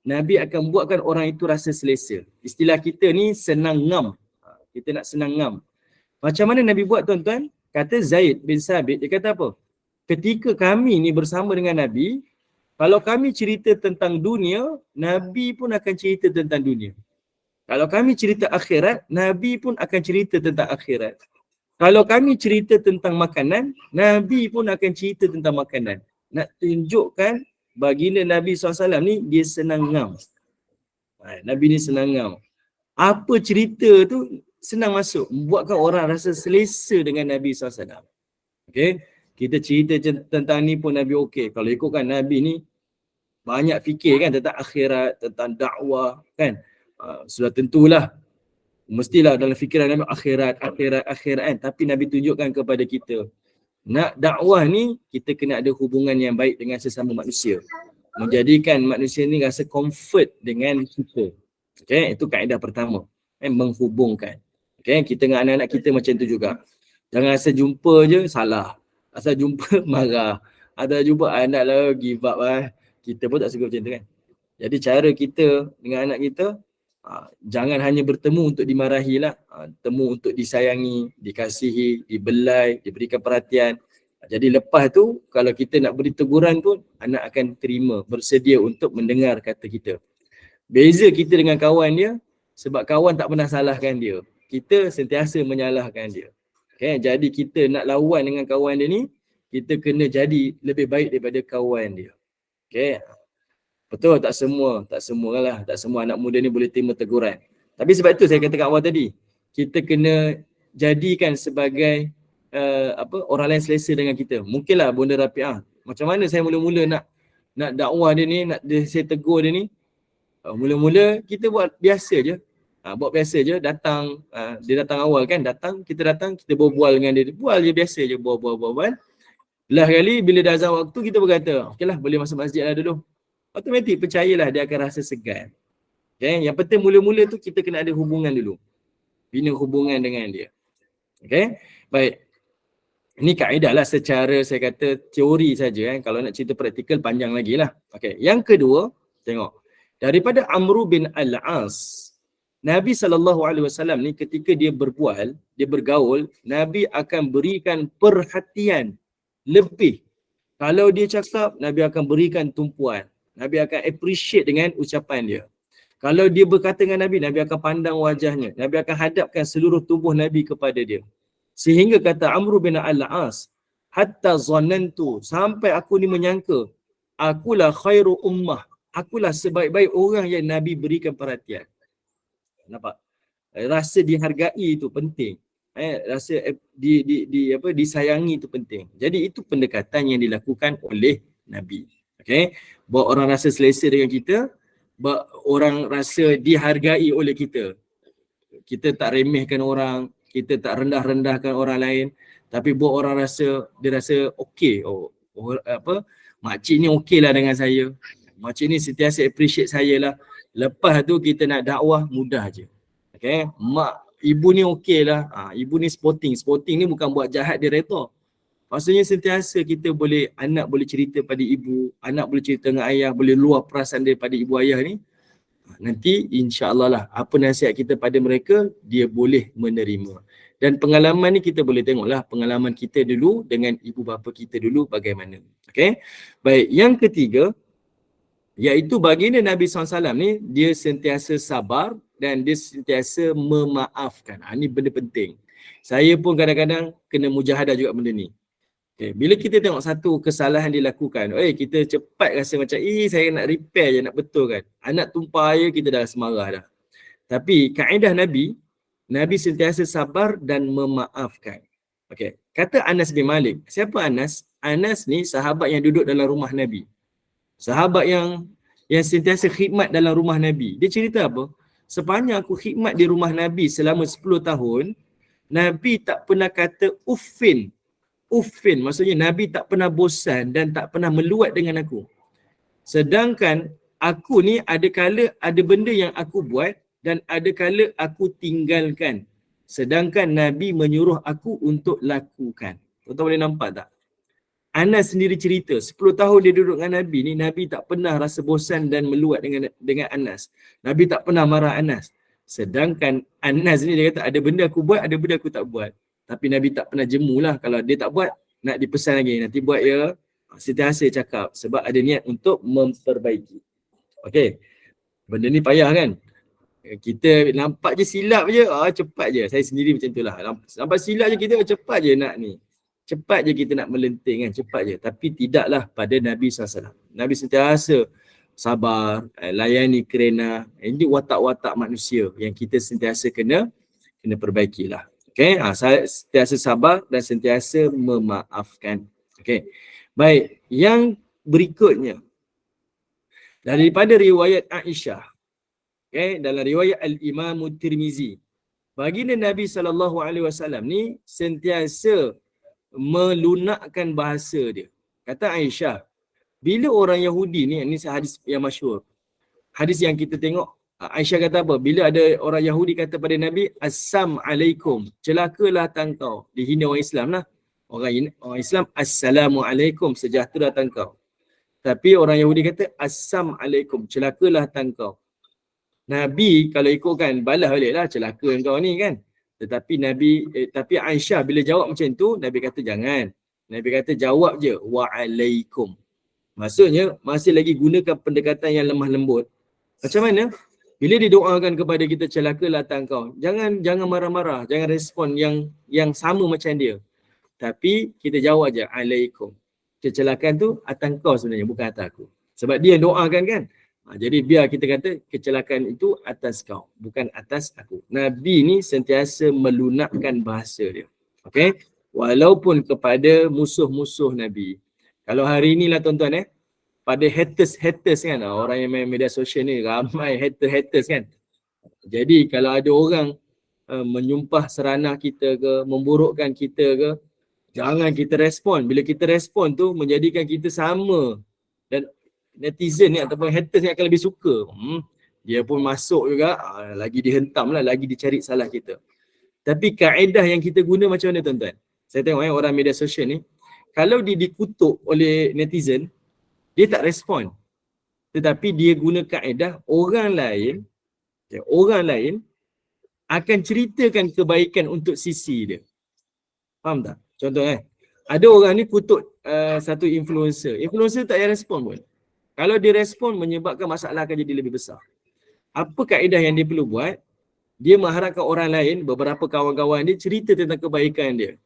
Nabi akan buatkan orang itu rasa selesa. Istilah kita ni senang ngam. Kita nak senang ngam. Macam mana Nabi buat tuan-tuan? Kata Zaid bin Sabit, dia kata apa? Ketika kami ni bersama dengan Nabi, kalau kami cerita tentang dunia, Nabi pun akan cerita tentang dunia. Kalau kami cerita akhirat, Nabi pun akan cerita tentang akhirat. Kalau kami cerita tentang makanan, Nabi pun akan cerita tentang makanan. Nak tunjukkan baginda Nabi SAW ni dia senang ngam. Nabi ni senang ngam. Apa cerita tu senang masuk. Membuatkan orang rasa selesa dengan Nabi SAW. Okay. Kita cerita tentang ni pun Nabi okey. Kalau ikutkan Nabi ni banyak fikir kan tentang akhirat, tentang dakwah kan. Sudah tentulah. Mestilah dalam fikiran Nabi akhirat kan. Tapi Nabi tunjukkan kepada kita. Nak dakwah ni, kita kena ada hubungan yang baik dengan sesama manusia. Menjadikan manusia ni rasa comfort dengan kita. Okay, itu kaedah pertama. Menghubungkan. Okay, kita dengan anak-anak kita macam tu juga. Jangan asal jumpa je, salah. Asal jumpa, marah. Asal jumpa, anak lah, give up lah. Kita pun tak suka macam tu kan. Jadi cara kita dengan anak kita, jangan hanya bertemu untuk dimarahi lah. Temu untuk disayangi, dikasihi, dibelai, diberikan perhatian. Jadi lepas tu, kalau kita nak beri teguran pun, anak akan terima, bersedia untuk mendengar kata kita. Beza kita dengan kawan dia, sebab kawan tak pernah salahkan dia. Kita sentiasa menyalahkan dia. Okay, jadi kita nak lawan dengan kawan dia ni, kita kena jadi lebih baik daripada kawan dia. Okay. Betul, tak semua lah. Tak semua anak muda ni boleh terima teguran. Tapi sebab itu saya katakan awal tadi, kita kena jadikan sebagai orang lain selesa dengan kita. Mungkinlah Bonda Rafi'ah, macam mana saya mula-mula nak dakwah dia ni, saya tegur dia ni. Mula-mula kita buat biasa je. Buat biasa je, datang, dia datang awal kan, kita berbual dengan dia. Bual je biasa je, bual. Lah kali bila dah azan waktu kita berkata, okeylah boleh masuk masjid lah dulu. Automatik percayalah dia akan rasa segan. Okay? Yang penting mula-mula tu kita kena ada hubungan dulu. Bina hubungan dengan dia. Okay? Baik. Ini kaedah lah secara saya kata teori saja. Kalau nak cerita praktikal panjang lagi lah. Okay. Yang kedua, tengok. Daripada Amru bin Al-As, Nabi SAW ni ketika dia berbual, dia bergaul, Nabi akan berikan perhatian lebih. Kalau dia cakap, Nabi akan berikan tumpuan. Nabi akan appreciate dengan ucapan dia. Kalau dia berkata dengan Nabi, Nabi akan pandang wajahnya. Nabi akan hadapkan seluruh tubuh Nabi kepada dia. Sehingga kata Amru bin Al-As, hatta zanantu, sampai aku ni menyangka akulah khairu ummah, akulah sebaik-baik orang yang Nabi berikan perhatian. Nampak? Rasa dihargai itu penting. Rasa disayangi itu penting. Jadi itu pendekatan yang dilakukan oleh Nabi. Okey, buat orang rasa selesa dengan kita, buat orang rasa dihargai oleh kita. Kita tak remehkan orang, kita tak rendah-rendahkan orang lain, tapi buat orang rasa, dia rasa okey. Makcik ni okey lah dengan saya. Makcik ni sentiasa appreciate saya lah. Lepas tu kita nak dakwah mudah je. Okay, ibu ni okey lah. Ibu ni sporting. Sporting ni bukan buat jahat, dia reda. Maksudnya sentiasa kita boleh, anak boleh cerita pada ibu, anak boleh cerita dengan ayah, boleh luah perasaan daripada ibu ayah ni. Nanti insya-Allah lah, apa nasihat kita pada mereka, dia boleh menerima. Dan pengalaman ni kita boleh tengoklah pengalaman kita dulu dengan ibu bapa kita dulu bagaimana. Okay. Baik, yang ketiga, iaitu baginda Nabi SAW ni, dia sentiasa sabar dan dia sentiasa memaafkan. Ini benda penting. Saya pun kadang-kadang kena mujahadah juga benda ni. Okay. Bila kita tengok satu kesalahan dilakukan, kita cepat rasa macam, saya nak repair je, nak betulkan. Anak tumpah air, kita dah semarah dah. Tapi kaedah Nabi sentiasa sabar dan memaafkan. Okay. Kata Anas bin Malik. Siapa Anas? Anas ni sahabat yang duduk dalam rumah Nabi. Sahabat yang sentiasa khidmat dalam rumah Nabi. Dia cerita apa? Sepanjang aku khidmat di rumah Nabi selama 10 tahun, Nabi tak pernah kata uffin. Uffin maksudnya Nabi tak pernah bosan dan tak pernah meluat dengan aku. Sedangkan aku ni ada kala ada benda yang aku buat dan ada kala aku tinggalkan. Sedangkan Nabi menyuruh aku untuk lakukan. Tuan-tuan boleh nampak tak? Anas sendiri cerita, 10 tahun dia duduk dengan Nabi ni, Nabi tak pernah rasa bosan dan meluat dengan Anas. Nabi tak pernah marah Anas. Sedangkan Anas ni dia kata, ada benda aku buat, ada benda aku tak buat. Tapi Nabi tak pernah jemu lah. Kalau dia tak buat, nak dipesan lagi. Nanti buat ya. Sentiasa cakap. Sebab ada niat untuk memperbaiki. Okey. Benda ni payah kan? Kita nampak je silap je, cepat je. Saya sendiri macam tu lah. Nampak silap je kita, cepat je nak ni. Cepat je kita nak melenting kan, cepat je. Tapi tidaklah pada Nabi SAW. Nabi sentiasa sabar, layani kerana. Ini watak-watak manusia yang kita sentiasa kena perbaikilah. Okay, sentiasa sabar dan sentiasa memaafkan. Okay, baik. Yang berikutnya, daripada riwayat Aisyah, okay, dalam riwayat Al-Imam Tirmizi, baginda Nabi SAW ni sentiasa melunakkan bahasa dia. Kata Aisyah, bila orang Yahudi ni, ini hadis yang masyhur. Hadis yang kita tengok, Aisyah kata apa? Bila ada orang Yahudi kata pada Nabi, Assalamualaikum, celakalah tangkau. Dihina orang Islam lah. Orang Islam, Assalamualaikum, sejahtera tangkau. Tapi orang Yahudi kata, Assalamualaikum, celakalah tangkau. Nabi kalau ikutkan, balas balik lah, celaka engkau ni kan. Tetapi tapi Aisyah bila jawab macam tu, Nabi kata jangan. Nabi kata jawab je, wa'alaikum. Maksudnya, masih lagi gunakan pendekatan yang lemah lembut. Macam mana? Bila didoakan kepada kita, celakalah tangkau, jangan marah-marah, jangan respon yang sama macam dia. Tapi kita jawab je, alaikum. Kecelakaan tu atas kau sebenarnya, bukan atas aku. Sebab dia doakan kan. Jadi biar kita kata kecelakaan itu atas kau, bukan atas aku. Nabi ni sentiasa melunakkan bahasa dia. Okay? Walaupun kepada musuh-musuh Nabi. Kalau hari inilah tuan-tuan pada haters kan, orang yang main media sosial ni ramai haters kan. Jadi kalau ada orang menyumpah seranah kita ke, memburukkan kita ke, jangan kita respon. Bila kita respon tu menjadikan kita sama, dan netizen ni ataupun haters ni akan lebih suka. Dia pun masuk juga, lagi dihentam lah, lagi dicari salah kita. Tapi kaedah yang kita guna macam mana tuan-tuan? Saya tengok orang media sosial ni, kalau dia dikutuk oleh netizen, dia tak respon. Tetapi dia guna kaedah orang lain akan ceritakan kebaikan untuk sisi dia. Faham tak? Contoh ada orang ni kutuk satu influencer. Influencer tak payah respon pun. Kalau dia respon, menyebabkan masalah akan jadi lebih besar. Apa kaedah yang dia perlu buat? Dia mengharapkan orang lain, beberapa kawan-kawan dia cerita tentang kebaikan dia.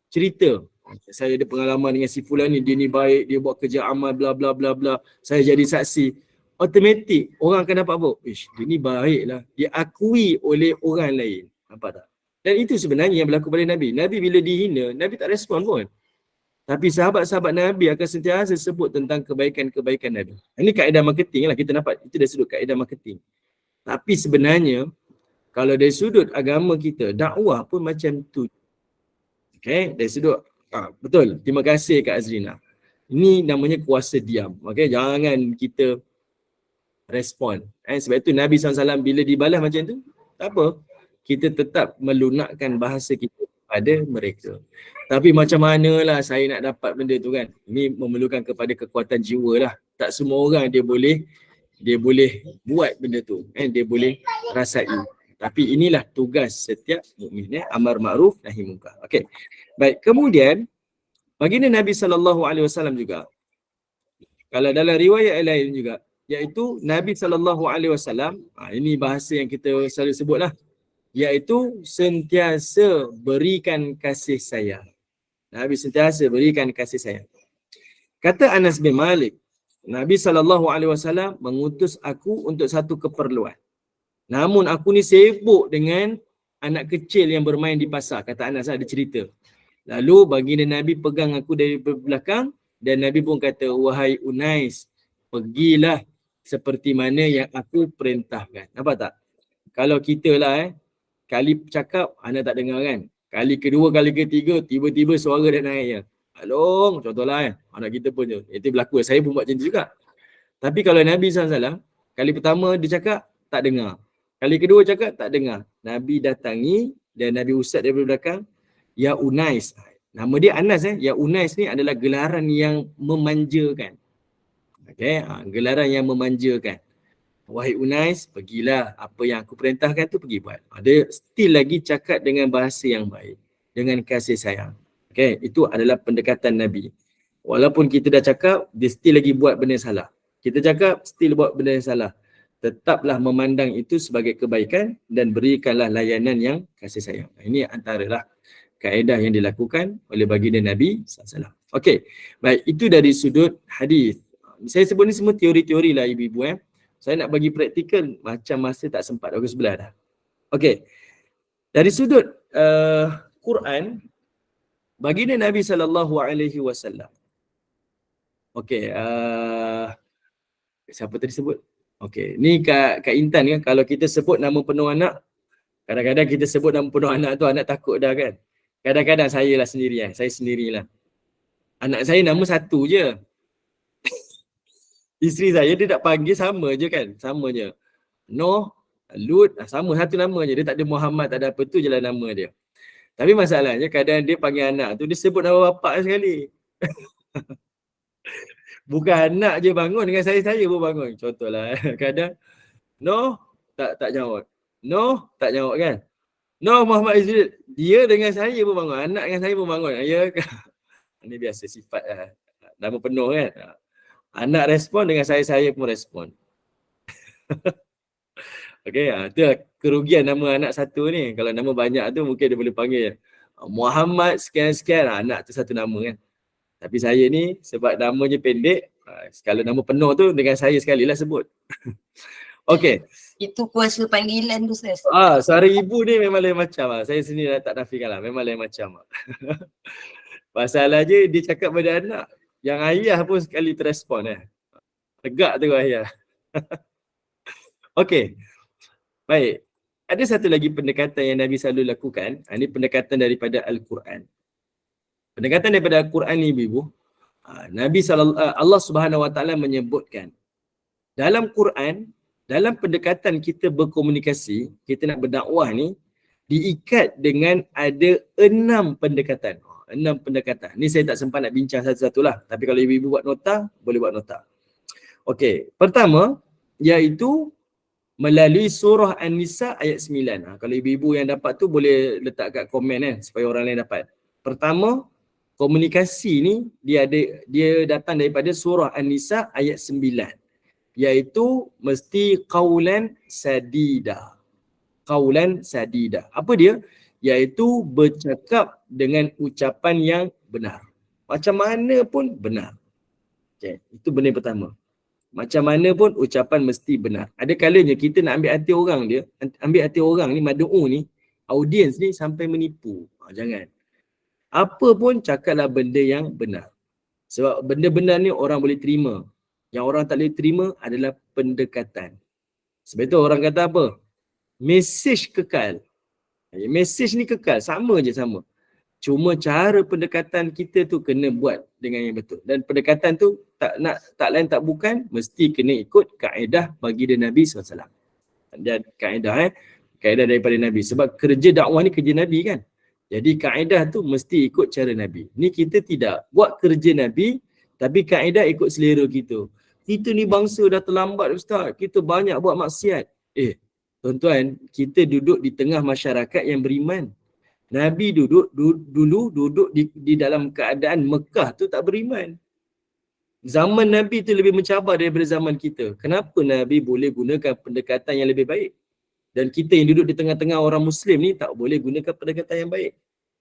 Cerita. Saya ada pengalaman dengan si fulan ni, dia ni baik, dia buat kerja amal bla bla bla bla. Saya jadi saksi. Automatik orang akan dapat apa? Ish, dia ni baik lah. Dia akui oleh orang lain. Nampak tak? Dan itu sebenarnya yang berlaku pada Nabi. Nabi bila dihina, Nabi tak respon pun. Tapi sahabat-sahabat Nabi akan sentiasa sebut tentang kebaikan-kebaikan Nabi. Ini kaedah marketing lah, kita nampak. Itu dari sudut kaedah marketing. Tapi sebenarnya, kalau dari sudut agama kita, dakwah pun macam tu. Okay, dari sudut, betul. Terima kasih Kak Azrina. Ini namanya kuasa diam. Okay, jangan kita respon. Sebab itu Nabi SAW bila dibalas macam tu, tak apa. Kita tetap melunakkan bahasa kita pada mereka. Tapi macam manalah saya nak dapat benda tu kan. Ini memerlukan kepada kekuatan jiwa lah. Tak semua orang dia boleh buat benda tu. Dia boleh rasai. Tapi inilah tugas setiap mukmin, amar ma'ruf nahi munkar. Okey. Baik, kemudian baginda Nabi SAW juga, kalau dalam riwayat lain juga, iaitu Nabi SAW, ini bahasa yang kita selalu sebutlah, iaitu sentiasa berikan kasih sayang. Nabi sentiasa berikan kasih sayang. Kata Anas bin Malik, Nabi SAW mengutus aku untuk satu keperluan. Namun aku ni sibuk dengan anak kecil yang bermain di pasar. Kata Anas, ada cerita. Lalu baginda Nabi pegang aku dari belakang dan Nabi pun kata, wahai Unais, pergilah seperti mana yang aku perintahkan. Nampak tak? Kalau kita lah kali cakap, anak tak dengar kan? Kali kedua, kali ketiga, tiba-tiba suara dah naik je. Along, contohlah anak kita pun je. Itu berlaku, saya pun buat macam tu juga. Tapi kalau Nabi SAW, kali pertama dia cakap, tak dengar. Kali kedua cakap, tak dengar. Nabi datangi dan Nabi usat dari belakang, ya Unais. Nama dia Anas. Ya Unais ni adalah gelaran yang memanjakan. Okay, gelaran yang memanjakan. Wahai Unais, pergilah, apa yang aku perintahkan tu pergi buat. Dia still lagi cakap dengan bahasa yang baik, dengan kasih sayang. Okay, itu adalah pendekatan Nabi. Walaupun kita dah cakap, dia still lagi buat benda salah. Kita cakap, still buat benda yang salah. Tetaplah memandang itu sebagai kebaikan dan berikanlah layanan yang kasih sayang. Ini antaralah kaedah yang dilakukan oleh baginda Nabi SAW. Okey, baik, itu dari sudut hadis. Saya sebut ni semua teori-teori lah ibu-ibu. Saya nak bagi praktikal macam masa tak sempat aku sebelah dah. Okey, dari sudut Quran, baginda Nabi SAW. Okey, siapa tadi sebut? Okey, ni Kak Intan kan, kalau kita sebut nama penuh anak, kadang-kadang kita sebut nama penuh anak tu, anak takut dah kan. Kadang-kadang saya lah sendiri, saya sendirilah. Anak saya nama satu je. Isteri saya dia tak panggil sama je kan, sama je. Noh, Lut, sama satu nama je. Dia tak ada Muhammad, tak ada apa, tu je lah nama dia. Tapi masalahnya kadang dia panggil anak tu, dia sebut nama bapak sekali. Bukan anak je bangun, dengan saya pun bangun. Contohlah, kadang Noh, tak jawab. Noh, tak jawab kan. Noh Muhammad Izril, dia dengan saya pun bangun, anak dengan saya pun bangun. Ya, ini biasa sifat nama penuh kan. Anak respon, dengan saya pun respon. Okey, itu kerugian nama anak satu ni. Kalau nama banyak tu mungkin dia boleh panggil Muhammad sekian-sekian, anak tu satu nama kan. Tapi saya ni sebab namanya pendek, kalau nama penuh tu dengan saya sekali lah sebut. Okey. Itu kuasa panggilan tu, Ustaz. Suara ibu ni memang lain macam lah. Saya sendiri tak nafikan lah, memang lain macam lah. Masalahnya dia cakap pada anak, yang ayah pun sekali terrespon tegak tu ayah. Okey. Baik. Ada satu lagi pendekatan yang Nabi selalu lakukan. Ini pendekatan daripada Al-Quran. Pendekatan daripada Al-Quran ni ibu, Allah Subhanahu Wa Taala menyebutkan dalam Quran, dalam pendekatan kita berkomunikasi, kita nak berdakwah ni diikat dengan ada 6 pendekatan. 6 pendekatan. Ni saya tak sempat nak bincang satu-satu lah. Tapi kalau ibu-ibu buat nota, boleh buat nota. Okey, pertama iaitu melalui surah An-Nisa ayat 9. Kalau ibu-ibu yang dapat tu boleh letak kat komen supaya orang lain dapat. Pertama, komunikasi ni dia datang daripada surah An-Nisa ayat 9. Iaitu mesti qaulan sadida. Qaulan sadida. Apa dia? iaitu bercakap dengan ucapan yang benar. Macam mana pun benar. Okay. Itu benda pertama. Macam mana pun ucapan mesti benar. Ada kalanya kita nak ambil hati orang dia, ambil hati orang ni, mad'u ni, audiens ni sampai menipu. Jangan. Apa pun cakaplah benda yang benar. Sebab benda benar ni orang boleh terima. Yang orang tak boleh terima adalah pendekatan. Sebab itu orang kata apa? Mesej kekal. Mesej ni kekal, sama je sama. Cuma cara pendekatan kita tu kena buat dengan yang betul. Dan pendekatan tu tak lain tak bukan, mesti kena ikut kaedah baginda Nabi SAW. Dan kaedah daripada Nabi. Sebab kerja dakwah ni kerja Nabi kan. Jadi kaedah tu mesti ikut cara Nabi. Ni kita tidak buat kerja Nabi, tapi kaedah ikut selera kita. Kita ni bangsa dah terlambat Ustaz. Kita banyak buat maksiat. Tuan-tuan, kita duduk di tengah masyarakat yang beriman. Nabi dulu duduk di dalam keadaan Mekah tu tak beriman. Zaman Nabi tu lebih mencabar daripada zaman kita. Kenapa Nabi boleh gunakan pendekatan yang lebih baik? Dan kita yang duduk di tengah-tengah orang Muslim ni tak boleh gunakan pendekatan yang baik.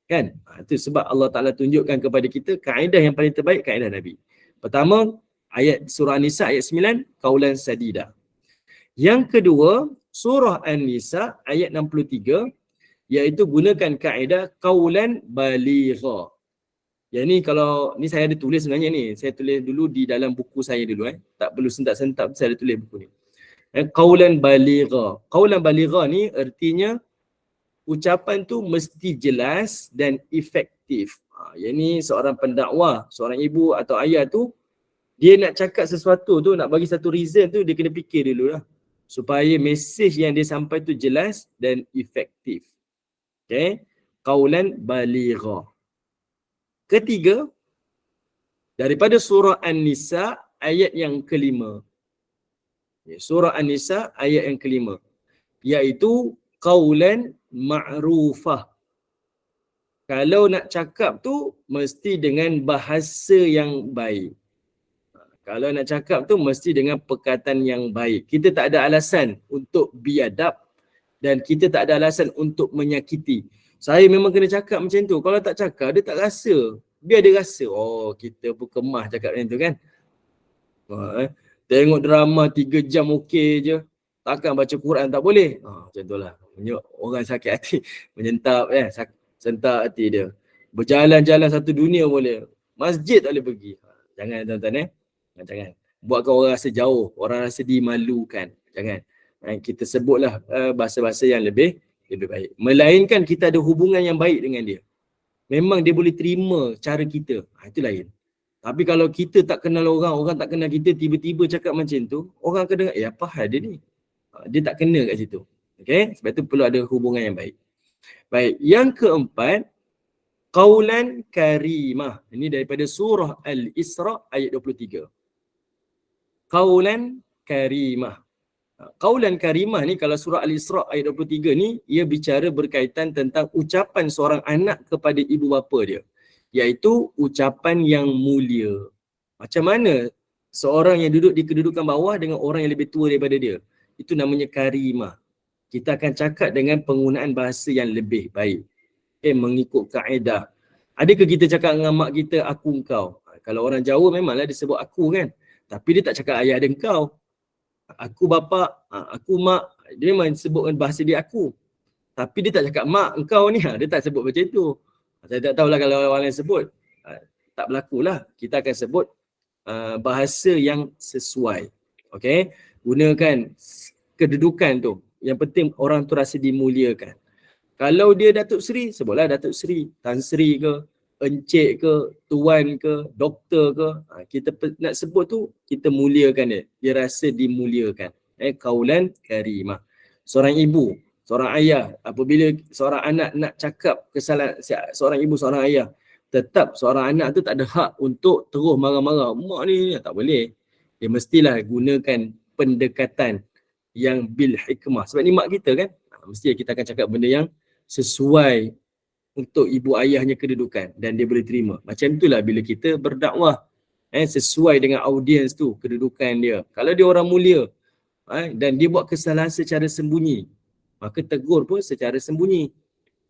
Kan? Itu sebab Allah Ta'ala tunjukkan kepada kita kaedah yang paling terbaik, kaedah Nabi. Pertama, ayat surah An-Nisa ayat 9, qaulan sadida. Yang kedua, surah An-Nisa ayat 63, iaitu gunakan kaedah qaulan baligha. Yang ni kalau ni saya ada tulis sebenarnya ni. Saya tulis dulu di dalam buku saya dulu Tak perlu sentak-sentak, saya ada tulis buku ni. Qaulan baligha. Qaulan baligha ni artinya ucapan tu mesti jelas dan efektif. Yang ni seorang pendakwah, seorang ibu atau ayah tu, dia nak cakap sesuatu tu, nak bagi satu reason tu, dia kena fikir dulu lah. Supaya mesej yang dia sampai tu jelas dan efektif. Okay. Qaulan baligha. Ketiga, daripada surah An-Nisa ayat yang kelima. Surah An-Nisa ayat yang kelima. Iaitu qaulan ma'rufah. Kalau nak cakap tu, mesti dengan bahasa yang baik. Kalau nak cakap tu, mesti dengan perkataan yang baik. Kita tak ada alasan untuk biadab dan kita tak ada alasan untuk menyakiti. Saya memang kena cakap macam tu. Kalau tak cakap, dia tak rasa. Biar dia rasa, oh kita pun kemah cakap macam tu kan. Tengok drama 3 jam okey je. Takkan baca Quran tak boleh. Macam tu lah. Orang sakit hati. Menyentap sentak hati dia. Berjalan-jalan satu dunia boleh. Masjid tak boleh pergi. Jangan tuan-tuan Jangan. Buatkan orang rasa jauh. Orang rasa dimalukan. Jangan. Kita sebutlah bahasa-bahasa yang lebih baik. Melainkan kita ada hubungan yang baik dengan dia. Memang dia boleh terima cara kita. Itu lain. Tapi kalau kita tak kenal orang tak kenal kita, tiba-tiba cakap macam tu, orang akan dengar, apa hal dia ni? Dia tak kena kat situ. Okay? Sebab tu perlu ada hubungan yang baik. Baik. Yang keempat, qaulan karimah. Ini daripada surah Al-Isra ayat 23. Qaulan karimah. Qaulan karimah ni kalau surah Al-Isra ayat 23 ni, ia bicara berkaitan tentang ucapan seorang anak kepada ibu bapa dia. Iaitu ucapan yang mulia. Macam mana seorang yang duduk di kedudukan bawah dengan orang yang lebih tua daripada dia? Itu namanya karimah. Kita akan cakap dengan penggunaan bahasa yang lebih baik. Mengikut kaedah. Adakah kita cakap dengan mak kita, aku engkau? Kalau orang Jawa memanglah dia sebut aku kan. Tapi dia tak cakap ayah dan kau. Aku bapa, aku mak. Dia memang sebutkan bahasa dia aku. Tapi dia tak cakap mak engkau ni. Dia tak sebut macam tu. Saya tak tahulah kalau orang lain sebut. Tak berlakulah. Kita akan sebut bahasa yang sesuai. Okay. Gunakan kedudukan tu. Yang penting orang tu rasa dimuliakan. Kalau dia Datuk Seri, sebutlah Datuk Seri. Tan Sri ke, Encik ke, Tuan ke, Doktor ke. Kita nak sebut tu, kita muliakan dia. Dia rasa dimuliakan. Qaulan karimah. Seorang ibu, seorang ayah, apabila seorang anak nak cakap kesalahan seorang ibu, seorang ayah, tetap seorang anak tu tak ada hak untuk terus marah-marah. Mak ni tak boleh. Dia mestilah gunakan pendekatan yang bil hikmah. Sebab ni mak kita kan. Mesti kita akan cakap benda yang sesuai untuk ibu ayahnya kedudukan dan dia boleh terima. Macam itulah bila kita berdakwah. Sesuai dengan audiens tu, kedudukan dia. Kalau dia orang mulia dan dia buat kesalahan secara sembunyi, maka tegur pun secara sembunyi.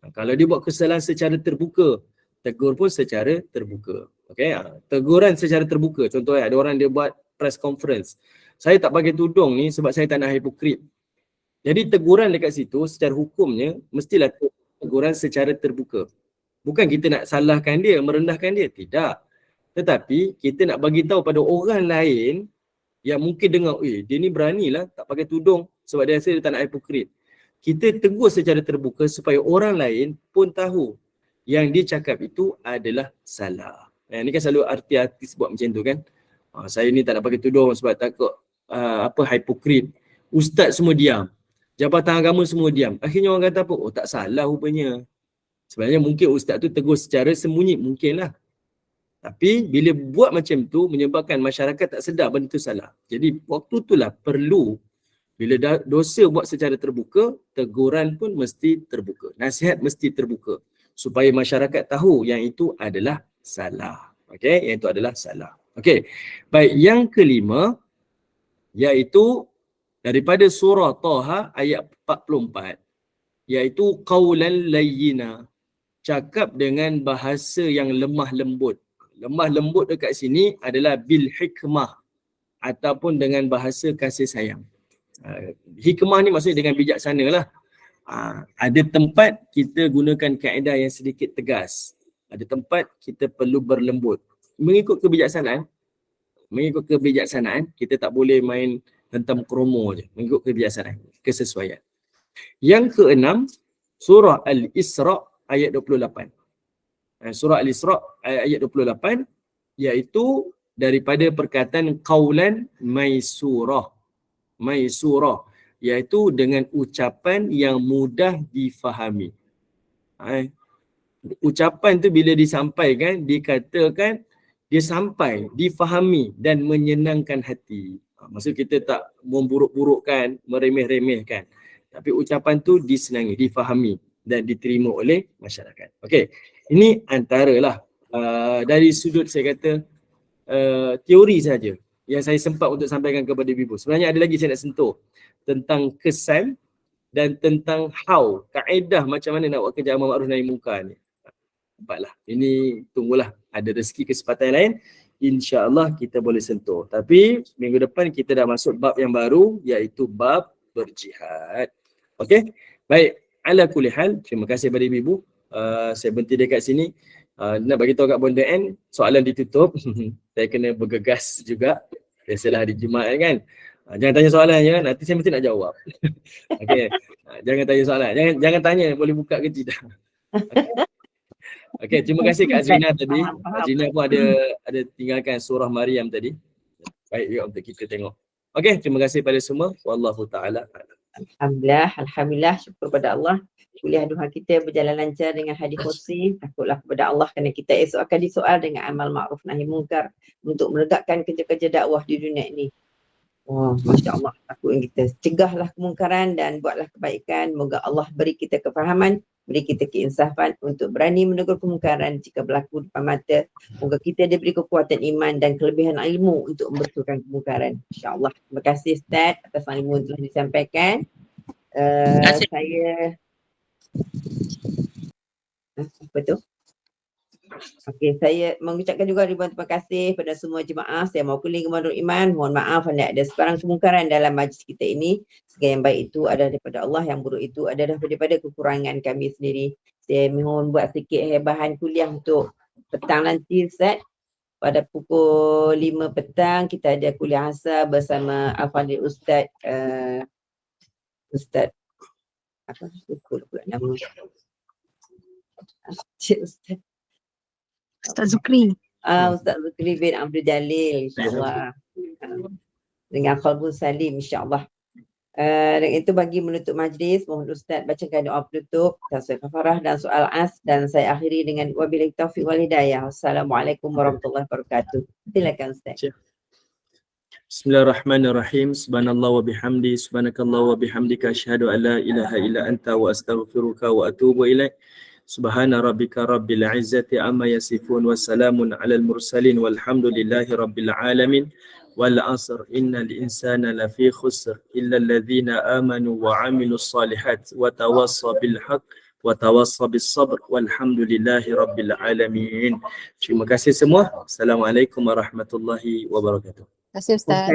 Kalau dia buat kesalahan secara terbuka, tegur pun secara terbuka. Okey, teguran secara terbuka. Contohnya ada orang dia buat press conference. Saya tak pakai tudung ni sebab saya tak nak hipokrit. Jadi teguran dekat situ secara hukumnya mestilah teguran secara terbuka. Bukan kita nak salahkan dia, merendahkan dia, tidak. Tetapi kita nak bagi tahu pada orang lain yang mungkin dengar, dia ni beranilah tak pakai tudung sebab dia rasa dia tak nak hipokrit. Kita tegur secara terbuka supaya orang lain pun tahu yang dia cakap itu adalah salah. Ini kan selalu artis buat macam tu kan. Saya ni tak nak pakai tudung sebab takut hipokrit. Ustaz semua diam. Jabatan agama semua diam. Akhirnya orang kata apa? Oh, tak salah rupanya. Sebenarnya mungkin ustaz tu tegur secara sembunyi, mungkinlah. Tapi bila buat macam tu menyebabkan masyarakat tak sedar benda tu salah. Jadi waktu itulah perlu bila dosa buat secara terbuka, teguran pun mesti terbuka. Nasihat mesti terbuka supaya masyarakat tahu yang itu adalah salah. Okey, yang itu adalah salah. Okey. Baik, yang kelima iaitu daripada surah Taha ayat 44 iaitu qaulan layyina, cakap dengan bahasa yang lemah lembut. Lemah lembut dekat sini adalah bil hikmah ataupun dengan bahasa kasih sayang. Hikmah ni maksudnya dengan bijaksana lah. Ada tempat kita gunakan kaedah yang sedikit tegas. Ada tempat kita perlu berlembut. Mengikut kebijaksanaan, kita tak boleh main hentam kromo je. Mengikut kebijaksanaan, kesesuaian. Yang keenam, surah Al-Isra ayat 28. Surah Al-Isra ayat 28 iaitu daripada perkataan qaulan maisurah. Maisurah iaitu dengan ucapan yang mudah difahami. Ucapan tu bila disampaikan, dikatakan dia sampai, difahami dan menyenangkan hati. Maksud kita tak memburuk-burukkan, meremeh-remehkan. Tapi ucapan tu disenangi, difahami dan diterima oleh masyarakat. Okey, ini antaralah dari sudut saya kata teori saja yang saya sempat untuk sampaikan kepada ibu. Sebenarnya ada lagi saya nak sentuh tentang kesan dan tentang how, kaedah macam mana nak buat kerja amal ma'ruf nahi munkar ni. Nampaklah, ini tunggulah ada rezeki kesempatan lain, insya-Allah kita boleh sentuh. Tapi minggu depan kita dah masuk bab yang baru iaitu bab berjihad. Okey, baik, ala kulli hal, terima kasih kepada ibu. Saya berhenti dekat sini. Nak bagi tahu kat Bonda N, soalan ditutup. Saya kena bergegas juga. Biasalah hari Jumaat kan. Jangan tanya soalan je, nanti saya mesti nak jawab. Okey. Jangan tanya soalan. Jangan tanya, boleh buka ke tidak. Okey, terima kasih Kak Azrina tadi. Azrina pun ada tinggalkan surah Maryam tadi. Baik juga untuk kita tengok. Okey, terima kasih pada semua. Wallahu taala. Alhamdulillah, syukur pada Allah. Kuliah duha kita berjalan lancar dengan hadis kursi. Takutlah kepada Allah kerana kita esok akan disoal dengan amal ma'ruf nahi munkar untuk menegakkan kerja-kerja dakwah di dunia ini. Oh, Masya Allah, takut kita. Cegahlah kemungkaran dan buatlah kebaikan. Moga Allah beri kita kefahaman, beri kita keinsafan untuk berani menegur kemungkaran jika berlaku depan mata. Moga kita diberi kekuatan iman dan kelebihan ilmu untuk membetulkan kemungkaran. InsyaAllah. Terima kasih Ustaz atas ilmu yang telah disampaikan. Saya apa tu? Okey, saya mengucapkan juga ribuan terima kasih kepada semua jemaah. Saya mau kuling kemadul iman. Mohon maaf anda ada sebarang kemungkaran dalam majlis kita ini. Segala yang baik itu adalah daripada Allah, yang buruk itu adalah daripada kekurangan kami sendiri. Saya mohon buat sedikit bahan kuliah untuk petang nanti Ustaz. Pada pukul 5 petang kita ada kuliah asar bersama Al-Fadhil Ustaz Ustaz apa? Lupa pula nama. Ustaz Zukri. Ustaz Zukri bin Abdul Jalil, insyaAllah. Dengan Qalbun Salim, insyaAllah. Dan itu bagi menutup majlis, mohon Ustaz bacakan doa penutup, tasawuf kafarah dan soal as, dan saya akhiri dengan wabillahi taufiq wal hidayah. Wassalamualaikum warahmatullahi wabarakatuh. Silakan Ustaz. Bismillahirrahmanirrahim. Subhanallah wa bihamdi, subhanakallah wa bihamdika, asyhadu an la ilaha illa anta wa astaghfiruka wa atubu ilaik. Subhana rabbika rabbil izzati amma yasifun wa salamun alal mursalin walhamdulillahi rabbil alamin. Wal asr innal insana lafi khusr illa alladhina amanu wa amilus salihat wa tawassaw bil haqq wa tawassaw bis sabr walhamdulillahi rabbil alamin. Terima kasih semua. Assalamualaikum warahmatullahi wabarakatuh. Terima kasih Ustaz.